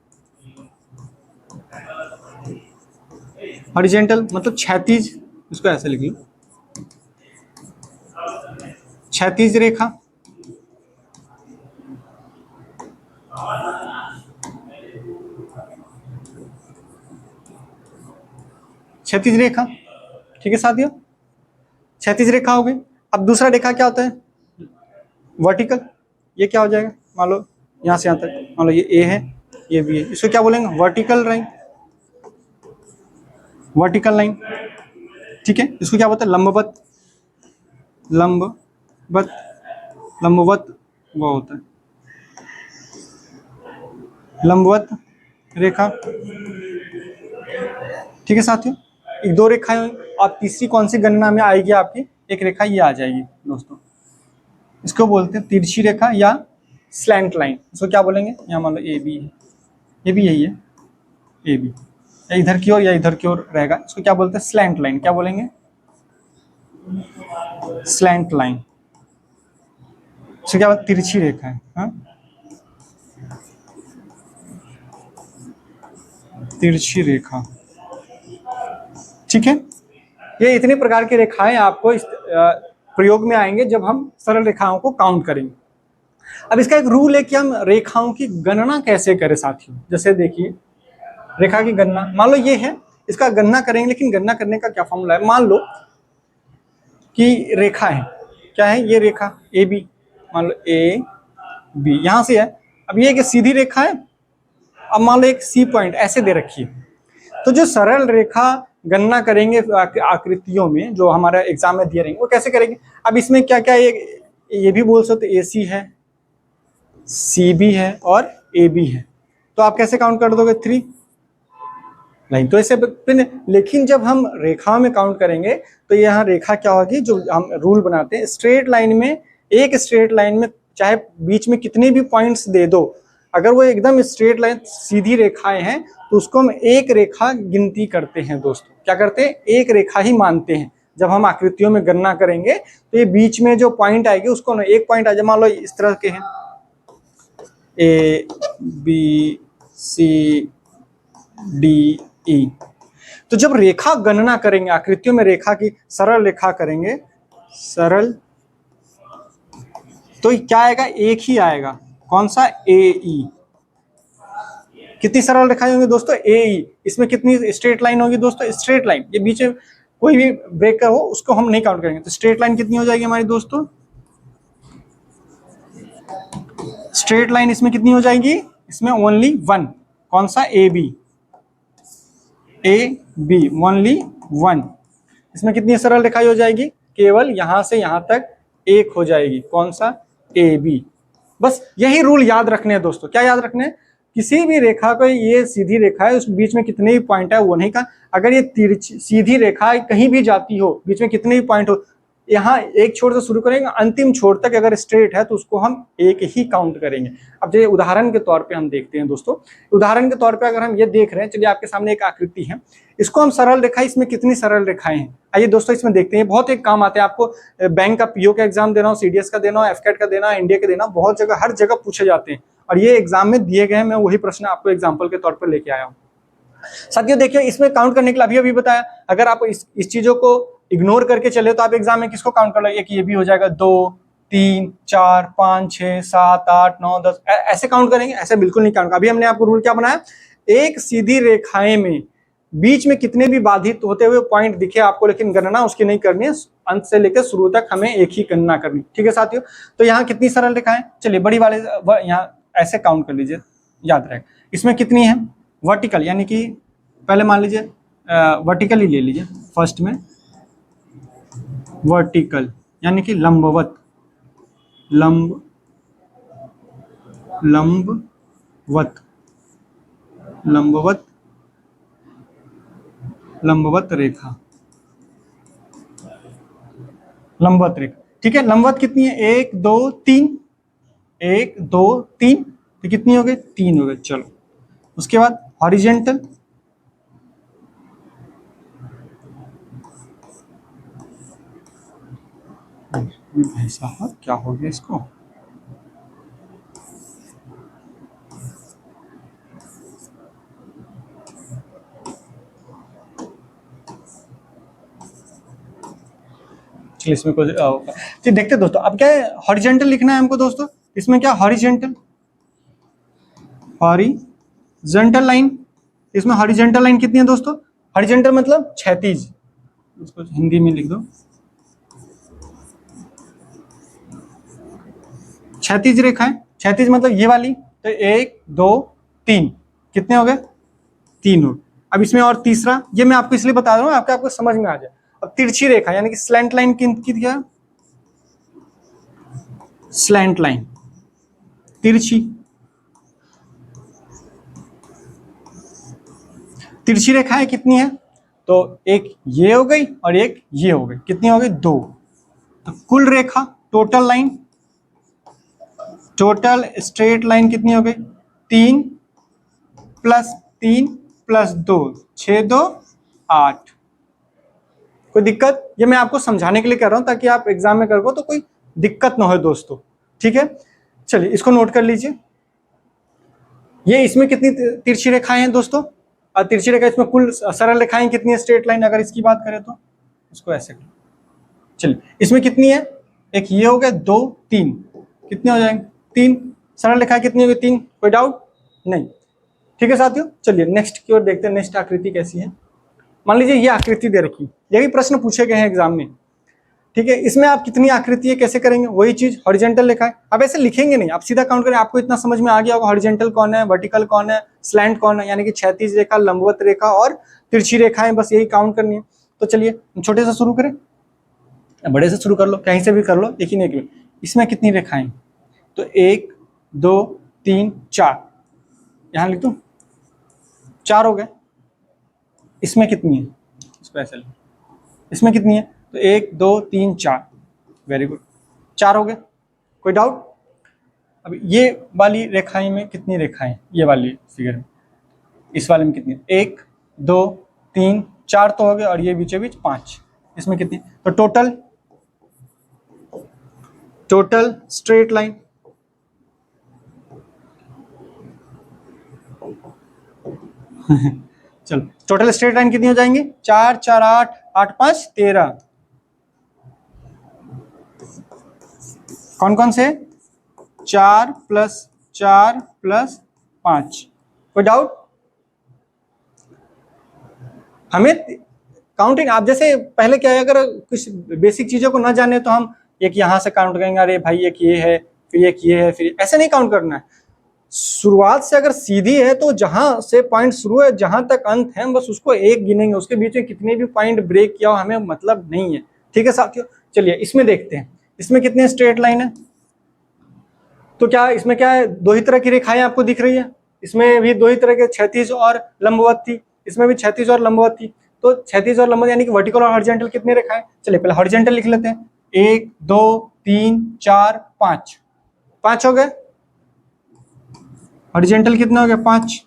हॉरिजेंटल मतलब क्षैतिज, इसको ऐसे लिख लो, क्षैतिज रेखा। क्षैतिज रेखा, ठीक है साथियों, क्षैतिज रेखा हो गई। अब दूसरा रेखा क्या होता है, वर्टिकल, ये क्या हो जाएगा, मान लो यहाँ से यहाँ तक, मान लो ये ए है ये बी है, इसको क्या बोलेंगे, वर्टिकल लाइन, वर्टिकल लाइन। ठीक है, इसको क्या बोलते हैं, लंबवत, लंबवत, लंबवत वो होता है लंबवत रेखा। ठीक है साथियों, एक दो रेखाएं, और तीसरी कौन सी गणना में आएगी आपकी, एक रेखा ये आ जाएगी दोस्तों, इसको बोलते हैं तिरछी रेखा या स्लैंट लाइन। इसको क्या बोलेंगे, यहाँ मान लो ए बी है, ये भी यही है ए बी, या इधर की ओर या इधर की ओर रहेगा, इसको क्या बोलते हैं, स्लैंट लाइन, क्या बोलेंगे, स्लैंट लाइन। इसको क्या बोलते, तिरछी रेखा है, हाँ? तिरछी रेखा। ठीक है, ये इतने प्रकार की रेखाएं आपको इस प्रयोग में आएंगे जब हम सरल रेखाओं को काउंट करेंगे। अब इसका एक रूल है कि हम रेखाओं की गणना कैसे करें साथियों। जैसे देखिए, रेखा की गणना, मान लो ये है, इसका गणना करेंगे, लेकिन गणना करने का क्या फॉर्मूला है, मान लो कि रेखा है, क्या है ये रेखा ए बी, मान लो ए बी यहाँ से है। अब ये एक सीधी रेखा है, अब मान लो एक सी पॉइंट ऐसे दे रखी है, तो जो सरल रेखा गणना करेंगे आकृतियों में जो हमारा एग्जाम में दिए रहेंगे वो कैसे करेंगे। अब इसमें क्या क्या ये भी बोल सकते ए सी है, सी बी है और ए बी है, तो आप कैसे काउंट कर दोगे 3 लाइन, तो ऐसे। लेकिन जब हम रेखा में काउंट करेंगे तो यहाँ रेखा क्या होगी, जो हम रूल बनाते हैं स्ट्रेट लाइन में, एक स्ट्रेट लाइन में चाहे बीच में कितने भी पॉइंट्स दे दो, अगर वो एकदम स्ट्रेट लाइन सीधी रेखाएं हैं तो उसको हम एक रेखा गिनती करते हैं दोस्तों। क्या करते हैं, एक रेखा ही मानते हैं। जब हम आकृतियों में गणना करेंगे तो ये बीच में जो पॉइंट आएगी उसको ना एक पॉइंट आ जाए, मान लो इस तरह के हैं ए बी सी डी ई, तो जब रेखा गणना करेंगे आकृतियों में रेखा की सरल रेखा करेंगे, सरल, तो क्या आएगा, एक ही आएगा, कौन सा, ए ई। कितनी सरल रेखाएं होंगी दोस्तों, ए ई। इसमें कितनी स्ट्रेट लाइन होगी दोस्तों, स्ट्रेट लाइन, ये बीच में कोई भी ब्रेक का हो उसको हम नहीं काउंट करेंगे, तो स्ट्रेट लाइन कितनी हो जाएगी हमारी दोस्तों, स्ट्रेट लाइन इसमें कितनी हो जाएगी, इसमें ओनली 1, कौन सा, A B, A B only 1। इसमें कितनी सरल रेखाएं हो जाएगी, केवल यहां से यहां तक एक हो जाएगी, कौन सा, ए बी। बस यही रूल याद रखने हैं दोस्तों। क्या याद रखने हैं, किसी भी रेखा को, ये सीधी रेखा है, उस बीच में कितने भी पॉइंट है वो नहीं का, अगर ये तिरछी सीधी रेखा कहीं भी जाती हो, बीच में कितने भी पॉइंट हो, यहाँ एक छोर से शुरू करेंगे अंतिम छोर तक अगर स्ट्रेट है तो उसको हम एक ही काउंट करेंगे। अब जो उदाहरण के तौर पे हम देखते हैं दोस्तों, उदाहरण के तौर पे अगर हम ये देख रहे हैं, चलिए आपके सामने एक आकृति है, इसको हम सरल रेखा, इसमें कितनी सरल रेखाएं हैं, आइए दोस्तों इसमें देखते हैं। बहुत एक काम आते हैं आपको, बैंक का पीओ का एग्जाम देना हो, सीडीएस का देना हो, एफकेट का देना, इंडिया का देना, बहुत जगह हर जगह पूछे जाते हैं और ये एग्जाम में दिए गए हैं। मैं वही प्रश्न आपको एग्जाम्पल के तौर पर लेके आया हूँ। साथियों देखिए, इसमें काउंट करने के लिए अभी बताया, अगर आप इस चीजों को इग्नोर करके चले तो आप एग्जाम में किसको काउंट कर लो, एक ये भी हो जाएगा, 2 3 4 5 6 7 8 9 10 ऐसे काउंट करेंगे, ऐसे बिल्कुल नहीं काउंट। अभी हमने आपको रूल क्या बनाया, एक सीधी रेखाएं में बीच में कितने भी बाधित होते हुए पॉइंट दिखे आपको, लेकिन गणना उसकी नहीं करनी है, अंत से लेकर शुरू तक हमें एक ही गणना करनी, ठीक है साथियों। तो यहाँ कितनी सरल रेखाएं, चलिए बड़ी वाले यहाँ ऐसे काउंट कर लीजिए, याद रहेगा। इसमें कितनी है, वर्टिकल, यानी कि पहले मान लीजिए वर्टिकल ही ले लीजिए, फर्स्ट में वर्टिकल यानी कि लंबवत, लंबवत रेखा, लंबवत रेखा, ठीक है। लंबवत कितनी है, 1 2 3, 1 2 3, तो कितनी हो गई, 3 हो गए। चलो उसके बाद हॉरिजेंटल, भाई साहब क्या हो गया इसको, चलिए इसमें कुछ ठीक देखते दोस्तों। अब क्या है, हॉरिजेंटल लिखना है हमको दोस्तों। इसमें क्या, हॉरिजेंटल लाइन, इसमें हॉरिजेंटल लाइन कितनी है दोस्तों, हॉरिजेंटल मतलब क्षैतिज, इसको हिंदी में लिख दो, क्षैतिज रेखा है, क्षैतिज मतलब ये वाली, तो 1 2 3 कितने हो गए, 3 हो। अब इसमें और तीसरा, ये मैं आपको इसलिए बता रहा हूँ आपको समझ में आ जाए। अब तिरछी रेखा यानी कि स्लैंट लाइन की क्या, स्लैंट लाइन, तिरछी रेखाएं कितनी है, तो एक ये हो गई और एक ये हो गई, कितनी हो गई, 2। तो कुल रेखा, total line, total straight line कितनी हो गई, 3 + 3 + 2 6 2 8। कोई दिक्कत, ये मैं आपको समझाने के लिए कर रहा हूं ताकि आप एग्जाम में करो तो कोई दिक्कत ना हो दोस्तों, ठीक है। चलिए इसको नोट कर लीजिए। ये इसमें कितनी तिरछी रेखाएं हैं दोस्तों, और तिरछी रेखा, इसमें कुल सरल रेखाएं कितनी है, स्ट्रेट लाइन अगर इसकी बात करें तो इसको ऐसे करें। चलिए इसमें कितनी है, एक ये हो गया, 2 3, कितने हो जाएंगे, 3 सरल रेखाएं कितनी होगी, 3, कोई डाउट नहीं, ठीक है साथियों। चलिए नेक्स्ट की ओर देखते हैं, नेक्स्ट आकृति कैसी है। मान लीजिए ये आकृति दे रखी, ये भी प्रश्न पूछे गए हैं एग्जाम में। ठीक है, इसमें आप कितनी आकृति है कैसे करेंगे, वही चीज हॉरिजेंटल लिखा है। अब ऐसे लिखेंगे नहीं, आप सीधा काउंट करें। आपको इतना समझ में आ गया होगा हॉरिजेंटल कौन है, वर्टिकल कौन है, स्लैंट कौन है, यानी कि क्षैतिज रेखा, लंबवत रेखा और तिरछी रेखाएं, बस यही काउंट करनी है। तो चलिए छोटे से शुरू करें, बड़े से शुरू कर लो, कहीं से भी कर लो, एक ही नहीं। इसमें कितनी रेखाएं, तो 1 2 3 4, यहां लिख दूं 4 हो गए। इसमें कितनी है, स्पेशल इसमें कितनी है, तो 1 2 3 4, वेरी गुड, 4 हो गए। कोई डाउट? अब ये वाली रेखाएं में कितनी रेखाएं, ये वाली फिगर में, इस वाले में कितनी, 1 2 3 4 तो हो गए, और ये बीचों बीच 5, इसमें कितनी, तो टोटल स्ट्रेट लाइन चलो टोटल स्ट्रेट लाइन कितनी हो जाएंगी, 4 4 8 8 5 13, कौन कौन से, 4 + 4 + 5। कोई डाउट? हमें काउंटिंग, आप जैसे पहले क्या है, अगर कुछ बेसिक चीजों को ना जाने तो हम एक यहां से काउंट करेंगे, अरे भाई एक ये है, फिर एक ये है, फिर ऐसे नहीं काउंट करना है। शुरुआत से अगर सीधी है तो जहां से पॉइंट शुरू है जहां तक अंत है, हम बस उसको एक गिनेंगे, उसके बीच में कितने भी पॉइंट ब्रेक किया हो हमें मतलब नहीं है। ठीक है साथियों, चलिए इसमें देखते हैं, इसमें कितने स्ट्रेट लाइन है। तो क्या इसमें क्या है, दो ही तरह की रेखाएं आपको दिख रही है, इसमें भी दो ही तरह के, क्षैतिज और लंबवत थी, इसमें भी क्षैतिज और लंबवत थी। तो क्षैतिज और लंबवत यानी कि वर्टिकल और हॉरिजॉन्टल कितने रेखाएं, चलिए पहले हॉरिजॉन्टल लिख लेते हैं, 1 2 3 4 5, 5 हो गए। हॉरिजॉन्टल कितने हो गए, 5।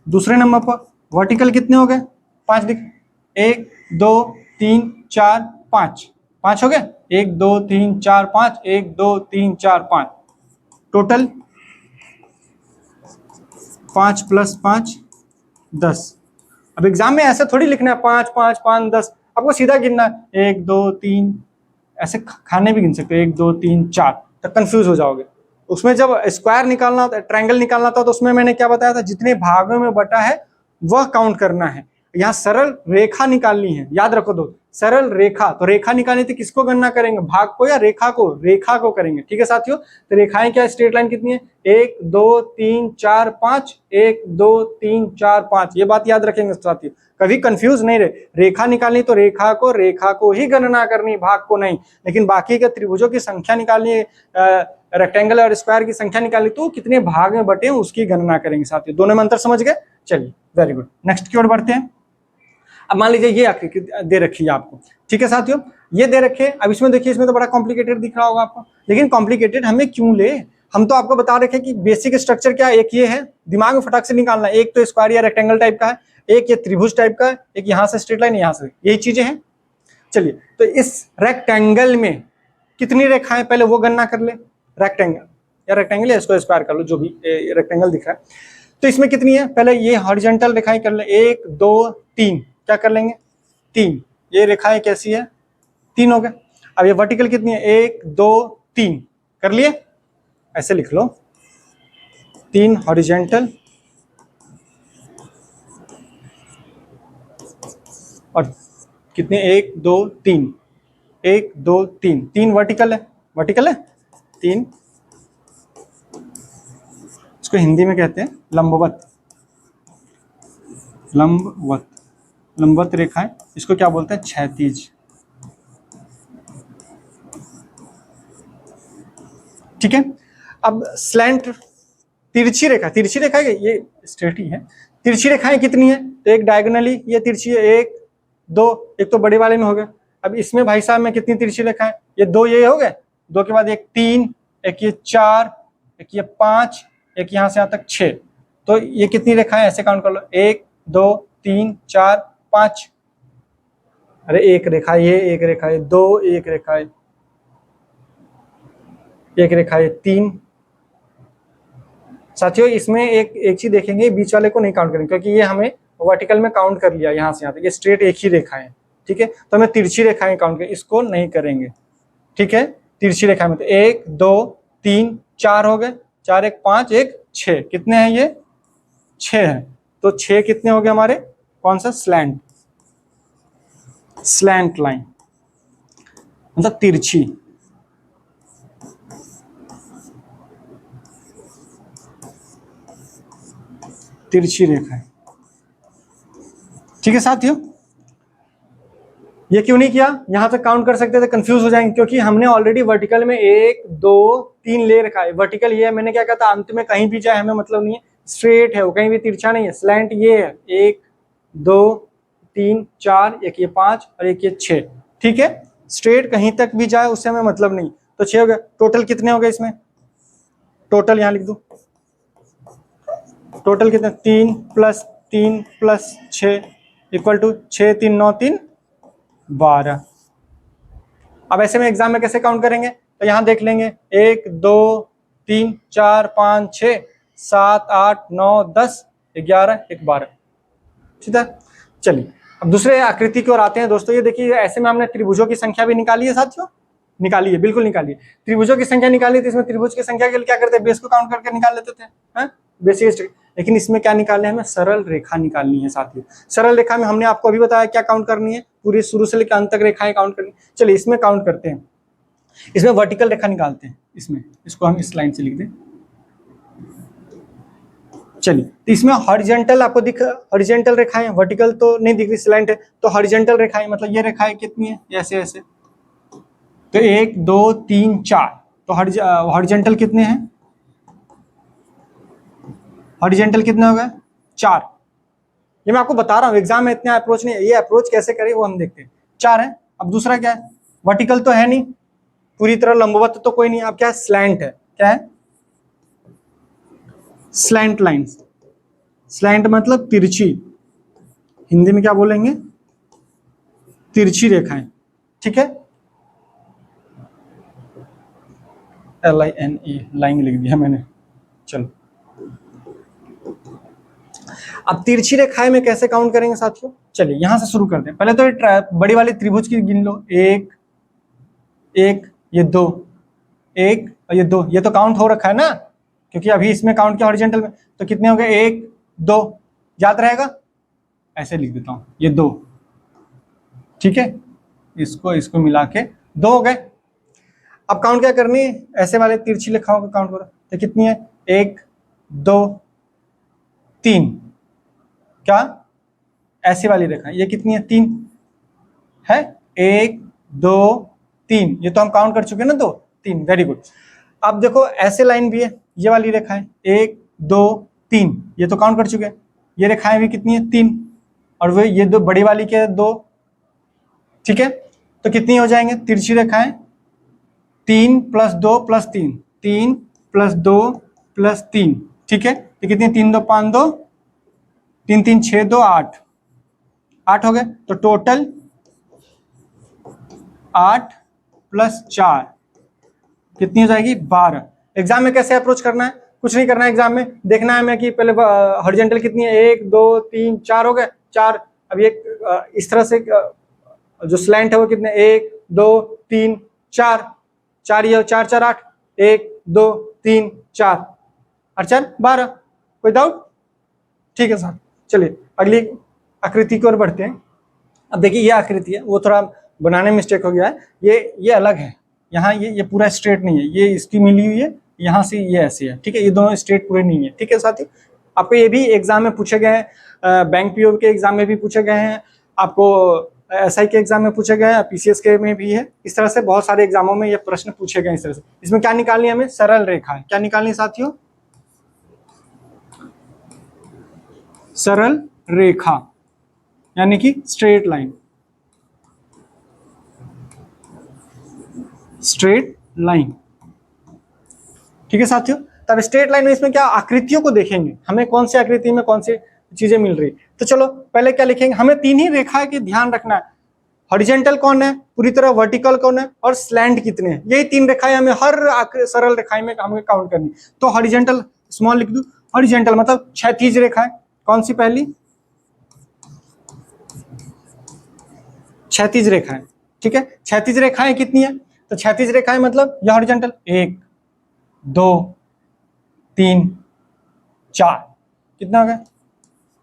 दूसरे नंबर पर वर्टिकल कितने हो गए, 5 दिख, 1 2 3 4 5, 5 हो गए, 1 2 3 4 5, 1 2 3 4 5, टोटल 5 + 5 10। अब एग्जाम में ऐसे थोड़ी लिखना है 5 5 5 10, आपको सीधा गिनना है 1 2 3, ऐसे खाने भी गिन सकते हो 1 2 3 4, तो कंफ्यूज हो जाओगे। उसमें जब स्क्वायर निकालना होता है, ट्रायंगल निकालना था, तो उसमें मैंने क्या बताया था, जितने भागों में बटा है वह काउंट करना है। यहाँ सरल रेखा निकालनी है, याद रखो दो, सरल रेखा, तो रेखा निकालनी थी, किसको गणना करेंगे, भाग को या रेखा को, रेखा को करेंगे। ठीक है साथियों, तो रेखाएं क्या, स्ट्रेट लाइन कितनी है, 1 2 3 4 5, 1 2 3 4 5, ये बात याद रखेंगे साथियों, कभी कंफ्यूज नहीं रहे। रेखा निकालनी तो रेखा को ही गणना करनी, भाग को नहीं। लेकिन बाकी के त्रिभुजों की संख्या निकालनी, रेक्टेंगल और स्क्वायर की संख्या निकालनी, तो कितने भाग में बटे हैं उसकी गणना करेंगे साथियों। दोनों में अंतर समझ गए? चलिए वेरी गुड, नेक्स्ट की ओर बढ़ते हैं। अब मान लीजिए ये आकृति दे रखी है आपको, ठीक है साथियों, ये दे रखे। अब इसमें देखिए, इसमें तो बड़ा कॉम्प्लिकेटेड दिख रहा होगा आपको, लेकिन कॉम्प्लिकेटेड हमें क्यों ले, हम तो आपको बता रखे कि बेसिक स्ट्रक्चर क्या है, एक ये है, दिमाग में फटाक से निकालना है, एक तो स्क्वायर या रेक्टेंगल टाइप का है, एक ये त्रिभुज टाइप का है, एक यहाँ से स्ट्रेट लाइन, यहाँ से, यही चीजें हैं। चलिए, तो इस रेक्टेंगल में कितनी रेखाएं, पहले वो गणना कर ले, रेक्टेंगल या इसको स्क्वायर कर लो, जो भी रेक्टेंगल दिख रहा है। तो इसमें कितनी है, पहले ये हॉरिजॉन्टल रेखाएं कर ले, 1 2 3, क्या कर लेंगे, 3, ये रेखाएं कैसी है, 3 हो गए। अब ये वर्टिकल कितनी है, 1 2 3, कर लिए, ऐसे लिख लो, 3 हॉरिजॉन्टल और कितने, 1 2 3, 1 2 3, 3 वर्टिकल है, 3, इसको हिंदी में कहते हैं लंबवत, लंबवत रेखाएं, इसको क्या बोलते हैं, क्षैतिज। ठीक है, अब स्लैंट, तिरछी रेखा ये स्ट्रेट ही है, तिरछी रेखाएं कितनी है, तो एक डायगोनली ये तिरछी है, 1 2, एक तो बड़े वाले में हो गया। अब इसमें भाई साहब में कितनी तिरछी रेखाएं, ये 2 ये हो गए, 2 के बाद एक 3, एक ये 4, एक ये 5, एक यहाँ से यहाँ तक 6, तो ये कितनी रेखाएं, ऐसे काउंट कर लो, 1 2 3 4 5, अरे एक रेखा ये, एक रेखा ये, 2, एक रेखा है, एक रेखा है, 3। साथियों इसमें एक चीज देखेंगे, बीच वाले को नहीं काउंट करेंगे, क्योंकि ये हमें वर्टिकल में काउंट कर लिया, यहाँ से यहाँ तक ये स्ट्रेट एक ही रेखा है। ठीक है, तो हमें तिरछी रेखाएं काउंट करें, इसको नहीं करेंगे। ठीक है, तिरछी रेखा में तो 1 2 3 4 हो गए, 4 1 5 1 6, कितने हैं ये, 6 है, तो 6 कितने हो गए हमारे, कौन सा, स्लैंट लाइन। मतलब तिरछी, तिरछी रेखा है। ठीक है साथियों, ये क्यों नहीं किया, यहां तक काउंट कर सकते थे, कंफ्यूज हो जाएंगे, क्योंकि हमने ऑलरेडी वर्टिकल में 1 2 3 ले रखा है। वर्टिकल ये है, मैंने क्या कहा था, अंत में कहीं भी जाए हमें मतलब नहीं है, स्ट्रेट है वो, कहीं भी तिरछा नहीं है। स्लैंट ये है 1 2 3 4, एक ये 5 और एक ये 6। ठीक है, स्ट्रेट कहीं तक भी जाए उससे हमें मतलब नहीं। तो 6 हो गया। टोटल कितने हो गए इसमें, टोटल यहां लिख दू, टोटल कितने, 3 + 3 + 6 इक्वल टू 6 3 9 3 12। अब ऐसे में एग्जाम में कैसे काउंट करेंगे, तो यहां देख लेंगे 1 2 3 4 5 6 7 8 9 10 11 1 12। ठीक है, चलिए अब दूसरे आकृति की ओर आते हैं दोस्तों। ये देखिए, ऐसे में हमने त्रिभुजों की संख्या भी निकाली है साथियों, निकाली है, बिल्कुल निकाली है। त्रिभुजों की संख्या निकाली थी, इसमें त्रिभुज की संख्या के लिए क्या करते हैं, बेस को काउंट करके निकाल लेते थे, बेसिक। लेकिन इसमें क्या निकालना है, हमें सरल रेखा निकालनी है साथियों। सरल रेखा में हमने आपको अभी बताया क्या काउंट करनी है, पूरी शुरू से लेकर अंत तक रेखाएं काउंट करनी। चलिए इसमें काउंट करते हैं, इसमें वर्टिकल रेखा निकालते हैं। इसमें इसको हम इस लाइन से लिख दें। चलिए, तो इसमें हॉरिजॉन्टल आपको दिख, हॉरिजॉन्टल रेखाएं, वर्टिकल तो नहीं दिख रही, स्लैंट है, तो हॉरिजॉन्टल रेखाएं मतलब ये रेखाएं कितनी है, ऐसे ऐसे, तो 1 2 3 4, तो हॉरिजॉन्टल कितने हैं, हॉरिजॉन्टल कितने हो गए, 4। ये मैं आपको बता रहा हूँ, एग्जाम में इतना अप्रोच नहीं है, ये अप्रोच कैसे करें वो हम देखते हैं। 4 है। अब दूसरा क्या है, वर्टिकल तो है नहीं, पूरी तरह लंबवत तो कोई नहीं, अब क्या है, स्लैंट है। क्या है, स्लैंट लाइंस। स्लैंट मतलब तिरछी, हिंदी में क्या बोलेंगे, तिरछी रेखाएं। ठीक है, LINE, लाइन लिख दिया मैंने। चलो, अब तिरछी रेखाएं में कैसे काउंट करेंगे साथियों, चलिए यहां से शुरू करते हैं। पहले तो ये बड़ी वाली त्रिभुज की गिन लो, 1 1, ये 2, 1 और ये 2, ये तो काउंट हो रखा है ना, क्योंकि अभी इसमें काउंट किया हॉरिजॉन्टल में। तो कितने हो गए, 1 2, याद रहेगा, ऐसे लिख देता हूं, ये 2। ठीक है, इसको इसको मिला के 2 हो गए। अब काउंट क्या करनी है, ऐसे वाले तिरछी रेखाओं का काउंट करो, तो कितनी है, 1 2 3। क्या, ऐसी वाली रेखा ये कितनी है, 3 है, 1 2 3, ये तो हम काउंट कर चुके हैं ना, 2 3, वेरी गुड। अब देखो ऐसे लाइन भी है, ये वाली रेखा है 1 2 3, ये तो काउंट कर चुके हैं। ये रेखाएं भी कितनी है, 3, और वो ये 2 बड़ी वाली के 2। ठीक है, तो कितनी हो जाएंगे तिरछी रेखाएं, 3 + 2 + 3, 3 + 2 + 3। ठीक है, तो कितनी, 3 2 5 2, 3 3 6 2 8, 8 हो गए। तो टोटल 8 + 4 कितनी हो जाएगी, 12। एग्जाम में कैसे अप्रोच करना है, कुछ नहीं करना है, एग्जाम में देखना है हमें कि पहले हॉरिजॉन्टल कितनी है, 1 2 3 4 हो गए, 4। अब ये इस तरह से जो स्लैंट है वो कितने, 1 2 3 4, 4 ये 4 4 8, 1 2 3 4 और 4 12। कोई डाउट, ठीक है साहब। चलिए अगली आकृति की ओर बढ़ते हैं। अब देखिए ये आकृति है, वो थोड़ा बनाने में मिस्टेक हो गया है, ये अलग है, यहाँ ये पूरा स्ट्रेट नहीं है, ये इसकी मिली हुई है, यहाँ से ये ऐसे है। ठीक है, ये दोनों स्ट्रेट पूरे नहीं है। ठीक है साथी, आपको ये भी एग्जाम में पूछे गए हैं, बैंक पीओ के एग्जाम में भी पूछे गए हैं, आपको SI के एग्जाम में पूछे गए हैं, PCS के में भी है। इस तरह से बहुत सारे एग्जामों में ये प्रश्न पूछे गए इस तरह से। इसमें क्या निकालनी है हमें, सरल रेखा है। क्या निकालनी है साथियों, सरल रेखा, यानी कि स्ट्रेट लाइन, स्ट्रेट लाइन। ठीक है साथियों, तब स्ट्रेट लाइन में इसमें क्या आकृतियों को देखेंगे, हमें कौन सी आकृति में कौन सी चीजें मिल रही। तो चलो पहले क्या लिखेंगे, हमें 3 ही रेखा के ध्यान रखना है, हॉरिजॉन्टल कौन है पूरी तरह, वर्टिकल कौन है, और स्लैंट कितने हैं। यही 3 रेखाएं हमें हर सरल रेखाएं में हमें काउंट करनी। तो हॉरिजॉन्टल स्मॉल लिख दू, हॉरिजॉन्टल मतलब क्षैतिज रेखाएं, कौन सी पहली, क्षैतिज रेखाएं। ठीक है, क्षैतिज रेखाएं कितनी है, तो क्षैतिज रेखाएं मतलब यह हॉरिजॉन्टल 1 2 3 4, कितना हो गया,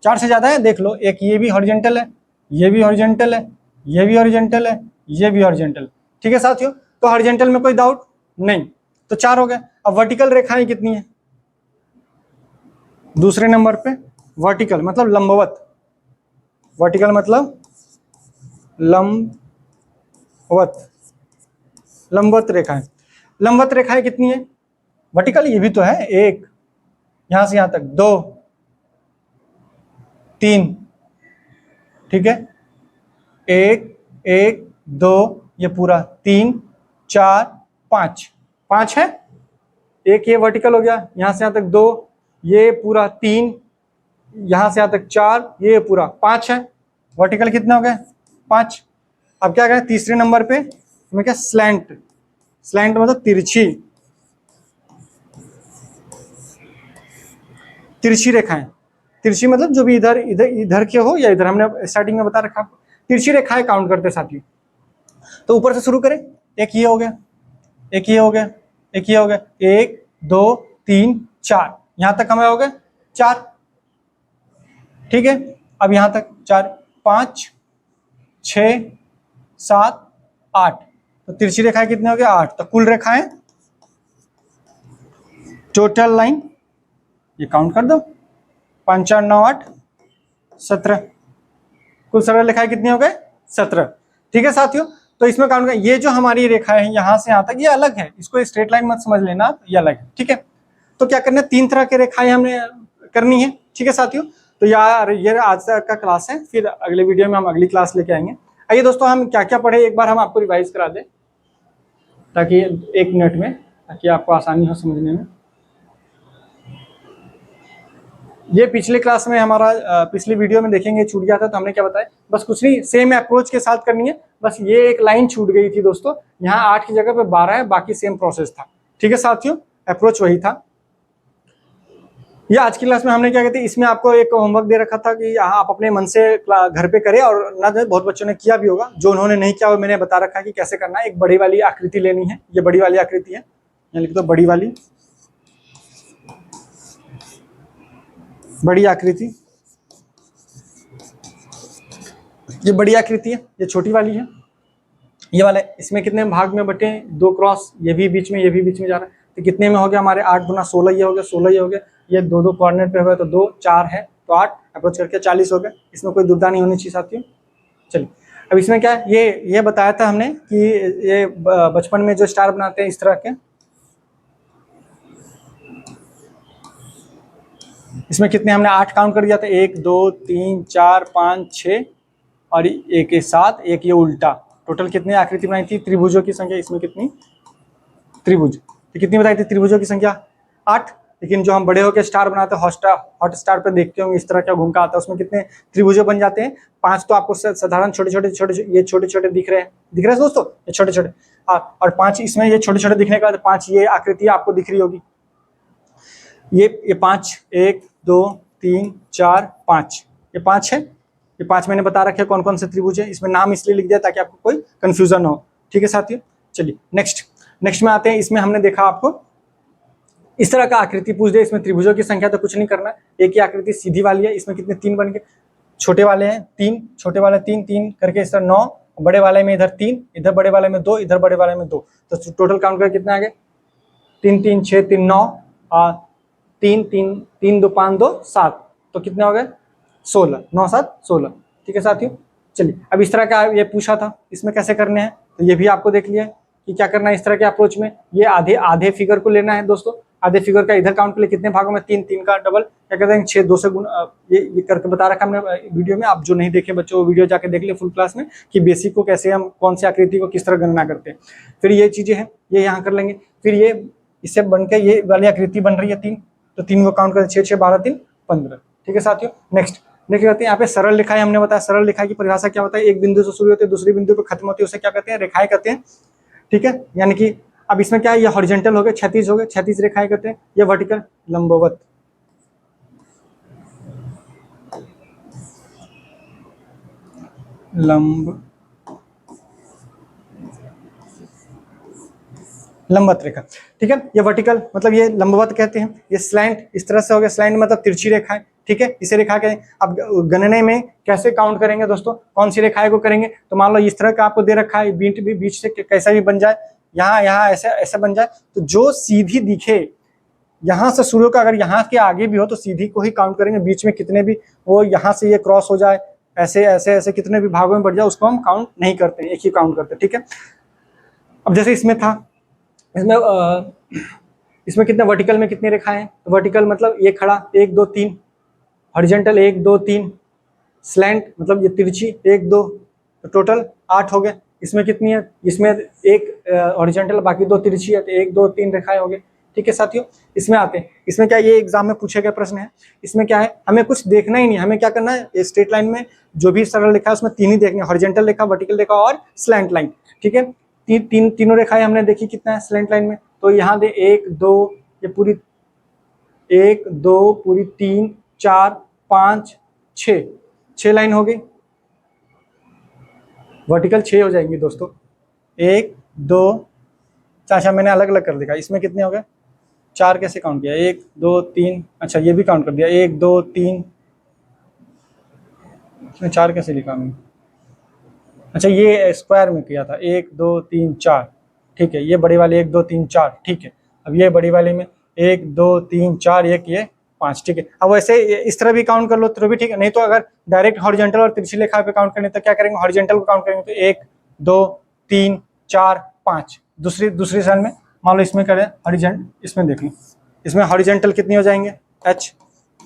4 से ज्यादा है, देख लो, एक ये भी हॉरिजॉन्टल है, ये भी हॉरिजॉन्टल है, ये भी हॉरिजॉन्टल है, ये भी हॉरिजॉन्टल, ठीक है साथियों। तो हॉरिजॉन्टल में कोई डाउट नहीं, तो 4 हो गए। अब वर्टिकल रेखाएं कितनी है? दूसरे नंबर पे वर्टिकल मतलब लंबवत, वर्टिकल मतलब लंबवत, लंबवत रेखाएं। लंबवत रेखाएं कितनी है? वर्टिकल ये भी तो है, 1 यहां से यहां तक, 2 3, ठीक है, 1 1 2 ये पूरा 3 4 5, 5 है। एक ये वर्टिकल हो गया, यहां से यहां तक 2, ये पूरा 3, यहां से यहां तक 4, ये पूरा 5 है। वर्टिकल कितना हो गया? 5। अब क्या करें तीसरे नंबर पे हमें क्या? स्लैंट। स्लैंट मतलब तिरछी, तिरछी रेखाएं। तिरछी मतलब जो भी इधर इधर इधर के हो या इधर, हमने स्टार्टिंग में बता रखा, तिरछी रेखाएं काउंट करते साथियों। तो ऊपर से शुरू करें, एक ये हो गया, एक ये हो गया, एक ये हो गया, 1 2 3 4, यहां तक हमें हो गए 4, ठीक है। अब यहां तक 4 5 6 7 8, तो तिरछी रेखाएं कितने हो गए? 8। तो कुल रेखाएं, टोटल लाइन, ये काउंट कर दो, 5 4 9 8 17, कुल सरल रेखाएं कितनी हो गए? 17, ठीक है साथियों। तो इसमें काउंट कर, ये जो हमारी रेखाएं हैं यहां से यहां तक, ये अलग है, इसको स्ट्रेट लाइन मत समझ लेना, ये अलग है, ठीक है। तो क्या करना है? 3 तरह की रेखाएं हमने करनी है, ठीक है साथियों। तो यार ये आज तक का क्लास है, फिर अगले वीडियो में हम अगली क्लास लेके आएंगे। आइए दोस्तों, हम क्या क्या पढ़े एक बार हम आपको रिवाइज करा दें, ताकि 1 मिनट में, ताकि आपको आसानी हो समझने में। ये पिछले क्लास में हमारा पिछली वीडियो में देखेंगे छूट गया था, तो हमने क्या बताया, बस कुछ नहीं, सेम अप्रोच के साथ करनी है। बस ये एक लाइन छूट गई थी दोस्तों, यहाँ 8 की जगह पे 12 है, बाकी सेम प्रोसेस था, ठीक है साथियों, अप्रोच वही था। ये आज की क्लास में हमने क्या कहते हैं, इसमें आपको एक होमवर्क दे रखा था कि यहाँ आप अपने मन से घर पे करें, और ना बहुत बच्चों ने किया भी होगा, जो उन्होंने नहीं किया वो मैंने बता रखा है कि कैसे करना है। एक बड़ी वाली आकृति लेनी है, ये बड़ी वाली आकृति है, यहाँ लिख दो बड़ी वाली, बड़ी आकृति, ये बड़ी आकृति है, ये छोटी वाली है, ये वाला है। इसमें कितने भाग में बटे? 2 क्रॉस, ये भी बीच में, ये भी बीच में जा रहा है, तो कितने में हो गया हमारे? 8 गुना 16, ये हो गया 16, ये हो गया, ये 2 2 कॉर्नर पे हो गया, तो 2 4 है, तो 8 अप्रोच करके 40 हो गया। इसमें कोई दुविधा नहीं होनी चाहिए साथियों। चलिए अब इसमें क्या है, ये बताया था हमने कि ये बचपन में जो स्टार बनाते हैं इस तरह के, इसमें कितने हमने 8 काउंट कर दिया था, 1 2 3 4 5 6 और एक 7, एक ये उल्टा, टोटल कितनी आकृति बनाई थी? त्रिभुजों की संख्या इसमें कितनी? त्रिभुज, तो कितनी बताई थी त्रिभुजों की संख्या? 8। लेकिन जो हम बड़े होकर स्टार बनाते हैं, हॉट स्टार पे देखते होंगे इस तरह का घूमका आता है, उसमें कितने त्रिभुजों बन जाते हैं? 5। तो आपको साधारण छोटे छोटे ये छोटे छोटे दिख रहे हैं दोस्तों, ये छोटे छोटे, और 5 इसमें ये छोटे छोटे दिखने के बाद 5 ये आकृति आपको दिख रही होगी, ये 5, 1 2 3 4 5, ये 5 है। ये 5 मैंने बता रखे कौन कौन से त्रिभुज है, इसमें नाम इसलिए लिख दिया ताकि आपको कोई कंफ्यूजन हो, ठीक है साथियों। चलिए नेक्स्ट में आते हैं। इसमें हमने देखा आपको इस तरह का आकृति पूछ दे, इसमें त्रिभुजों की संख्या तो कुछ नहीं करना, एक ही आकृति सीधी वाली है, इसमें कितने? 3 बन गए, छोटे वाले हैं 3, छोटे वाले 3 3 करके इस तरह 9, बड़े वाले में इधर 3, इधर बड़े वाले में 2, इधर बड़े वाले में 2, तो टोटल काउंट कर कितने आ गए? 3 3 6 3 9 और 3 3 3 2 5 2 7, तो कितने हो गए? 16, 9 7 16, ठीक है साथियों। चलिए अब इस तरह का ये पूछा था, इसमें कैसे करने हैं, तो ये भी आपको देख लिया है कि क्या करना है इस तरह के अप्रोच में। ये आधे फिगर को लेना है दोस्तों, आधे फिगर का इधर काउंट के लिए कितने भागों में? 3 3 का डबल, क्या कहते हैं 6 2 से गुना, ये करके बता रखा हमने वीडियो में। आप जो नहीं देखे बच्चों, वो वीडियो जाके देख ले फुल क्लास में, कि बेसिक को कैसे हम कौन सी आकृति को किस तरह गणना करते हैं। फिर ये चीजें हैं, ये यहाँ कर लेंगे। फिर ये इससे बनकर ये वाली आकृति बन रही है 3, तो 3 को काउंट करें, 6 6 12 3 15, ठीक है साथियों। नेक्स्ट कहते हैं यहाँ पे सरल रेखाएं, हमने बताया सरल रेखा की परिभाषा क्या होता है, एक बिंदु से शुरू होती है दूसरी बिंदु पे खत्म होती है, उसे क्या कहते हैं? रेखाएं कहते हैं, ठीक है। यानी कि अब इसमें क्या है, ये हॉरिजॉन्टल हो गए, क्षैतिज हो गए, क्षैतिज रेखाएं कहते हैं, ये वर्टिकल लंबवत, लंबवत रेखा, ठीक है। ये वर्टिकल मतलब ये लंबवत कहते हैं। ये स्लैंट इस तरह से हो गया, स्लैंट मतलब तिरछी रेखाएं, ठीक है। इसे रेखा के अब गणने में कैसे काउंट करेंगे दोस्तों, कौन सी रेखाएं को करेंगे, तो मान लो इस तरह का आपको दे रखा है, बीच से कैसा भी बन जाए, यहाँ ऐसा बन जाए, तो जो सीधी दिखे यहाँ से शुरू का, अगर यहाँ के आगे भी हो तो सीधी को ही काउंट करेंगे, बीच में कितने भी वो यहाँ से ये क्रॉस हो जाए, ऐसे कितने भी भागों में बढ़ जाए, उसको हम काउंट नहीं करते, एक ही काउंट करते, ठीक है। अब जैसे इसमें था, इसमें कितने वर्टिकल में कितनी रेखाएं हैं, तो वर्टिकल मतलब ये खड़ा 1 2 3, हॉरिजॉन्टल 1 2 3, स्लैंट मतलब ये तिरछी 1 2, तो टोटल 8 हो गए। इसमें कितनी है, इसमें एक हॉरिजॉन्टल बाकी 2 तिरछी है, तो 1 2 3 रेखाएं हो गए, ठीक है साथियों। इसमें आते हैं, इसमें क्या, ये एग्जाम में पूछे गए प्रश्न है, इसमें क्या है, हमें कुछ देखना ही नहीं, हमें क्या करना है, स्ट्रेट लाइन में जो भी सरल रेखा है उसमें 3 ही देखने, हॉरिजॉन्टल रेखा, वर्टिकल रेखा और स्लैंट लाइन, ठीक है। तीनों रेखाएं हमने देखी, कितना है स्लैंट लाइन में, तो यहाँ दे 1 2, ये पूरी 1 2 पूरी 3 4 5 6 लाइन हो गई, वर्टिकल 6 हो जाएंगी दोस्तों, 1 2, अच्छा मैंने अलग अलग कर दिया, इसमें कितने हो गए, 4 कैसे काउंट किया, 1 2 3, अच्छा ये भी काउंट कर दिया, 1 2 3, इसमें 4 कैसे लिखा मैंने, अच्छा ये स्क्वायर में किया था, 1 2 3 4, ठीक है, ये बड़ी वाली 1 2 3 4, ठीक है। अब ये बड़ी वाली में 1 2 3 4, एक ये 5, ठीक है। अब वैसे इस तरह भी काउंट कर लो तो भी ठीक है, नहीं तो अगर डायरेक्ट हॉरिजॉन्टल और तिरछी रेखा पे काउंट करने तो क्या करेंगे, हॉरिजॉन्टल को काउंट करेंगे तो 1 2 3 4 5, दूसरी साइड में मान लो इसमें करें हॉरिजॉन्टल, इसमें देख लो, इसमें हॉरिजॉन्टल कितनी हो जाएंगे, H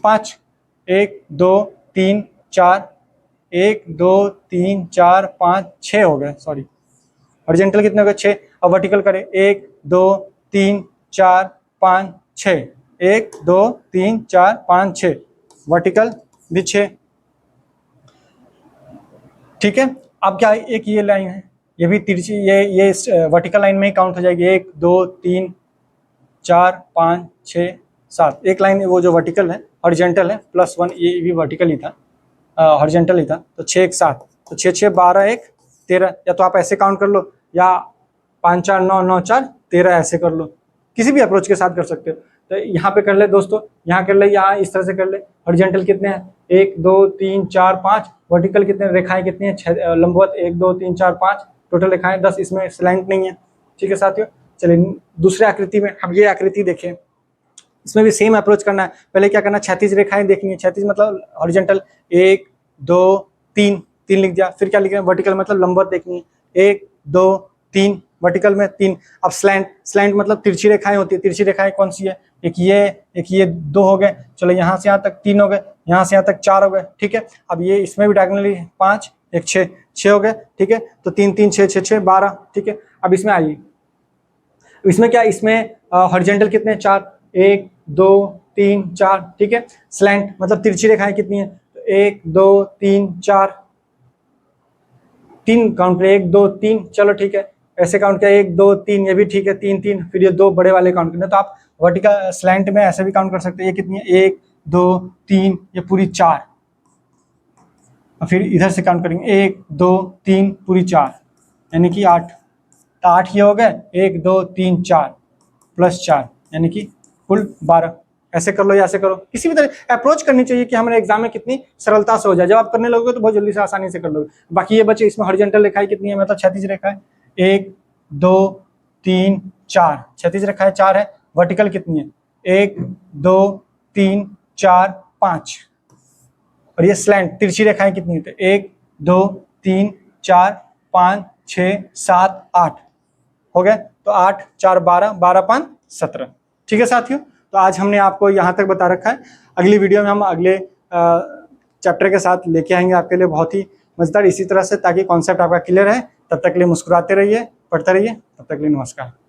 5, 1 2 3 4, 1 2 3 4 5 6 हो गए, सॉरी हॉरिजॉन्टल कितने हो गए 6। अब वर्टिकल करें 1 2 3 4 5 6, 1 2 3 4 5 6, वर्टिकल भी 6, ठीक है। अब क्या है, एक ये लाइन है, ये भी तिरछी, ये वर्टिकल लाइन में ही काउंट हो जाएगी, 1 2 3 4 5 6 7, एक लाइन वो जो वर्टिकल है, हॉरिजॉन्टल है +1, ये भी वर्टिकल ही था, हॉरिजॉन्टल ही था, तो 6 1 7, तो 6 6 12 1 13, या तो आप ऐसे काउंट कर लो, या 5 4 9 9 4 13 ऐसे कर लो, किसी भी अप्रोच के साथ कर सकते हो। तो यहाँ पे कर ले दोस्तों, यहाँ कर ले, यहाँ इस तरह से कर ले, हॉरिजॉन्टल कितने हैं 1 2 3 4 5, वर्टिकल कितने, रेखाएं कितनी है 6, लंबवत 1 2 3 4 5, टोटल रेखाएं 10, इसमें स्लैंट नहीं है, ठीक है साथियों। चलिए दूसरे आकृति में, अब ये आकृति देखें, इसमें भी सेम अप्रोच करना है, पहले क्या करना है, क्षैतिज रेखाएं देखनी है, क्षैतिज मतलब हॉरिजॉन्टल 1 2 3 लिख दिया, फिर क्या लिख रहे हैं, वर्टिकल मतलब लंबवत देखनी है, 1 2 3, वर्टिकल में 3। अब स्लैंट मतलब तिरछी रेखाएं होती है, तिरछी रेखाएं कौन सी है, एक ये 2 हो गए, चलो यहाँ से यहाँ तक 3 हो गए, यहाँ से यहाँ तक 4 हो गए, ठीक है। अब ये इसमें भी डायगोनली 5 1 6 हो गए, ठीक है, तो 3 3 6 6 6 12, ठीक है। अब इसमें आइए, इसमें क्या, इसमें हॉरिजॉन्टल कितने 4, 1 2 3 4, ठीक है। स्लैंट मतलब तिरछी रेखाएं कितनी है, 1 2 3 4, 3 काउंट करें, 1 2 3, चलो ठीक है, ऐसे काउंट किया 1 2 3, ये भी ठीक है, 3 3, फिर ये 2 बड़े वाले काउंट करने, तो आप वर्टिकल स्लैंट में ऐसे भी काउंट कर सकते हैं, ये कितनी है 1 2 3, ये पूरी 4, और फिर इधर से काउंट करेंगे 1 2 3 पूरी 4, यानी कि 8, तो 8 ये हो गए, 1 2 3 4 + 4, यानी कि कुल 12, ऐसे कर लो या ऐसे करो, किसी भी तरह अप्रोच करनी चाहिए कि हमारे एग्जाम में कितनी सरलता से हो जाए, जब आप करने लगोगे तो बहुत जल्दी से आसानी से कर लोगे। बाकी ये बच्चे, इसमें हॉरिजॉन्टल रेखाएं कितनी है, मतलब क्षैतिज रेखाएं 1 2 3 4, क्षैतिज रेखाएं 4 है, वर्टिकल कितनी है 1 2 3 4 5, और ये स्लैंट तिरछी रेखाएं कितनी है, 1 2 3 4 5 6 7 8 हो गए, तो 8 4 12 12 5 17, ठीक है साथियों। तो आज हमने आपको यहाँ तक बता रखा है, अगली वीडियो में हम अगले चैप्टर के साथ लेके आएंगे आपके लिए बहुत ही मजेदार, इसी तरह से, ताकि कॉन्सेप्ट आपका क्लियर है। तब तक के लिए मुस्कुराते रहिए, पढ़ते रहिए, तब तक के लिए नमस्कार।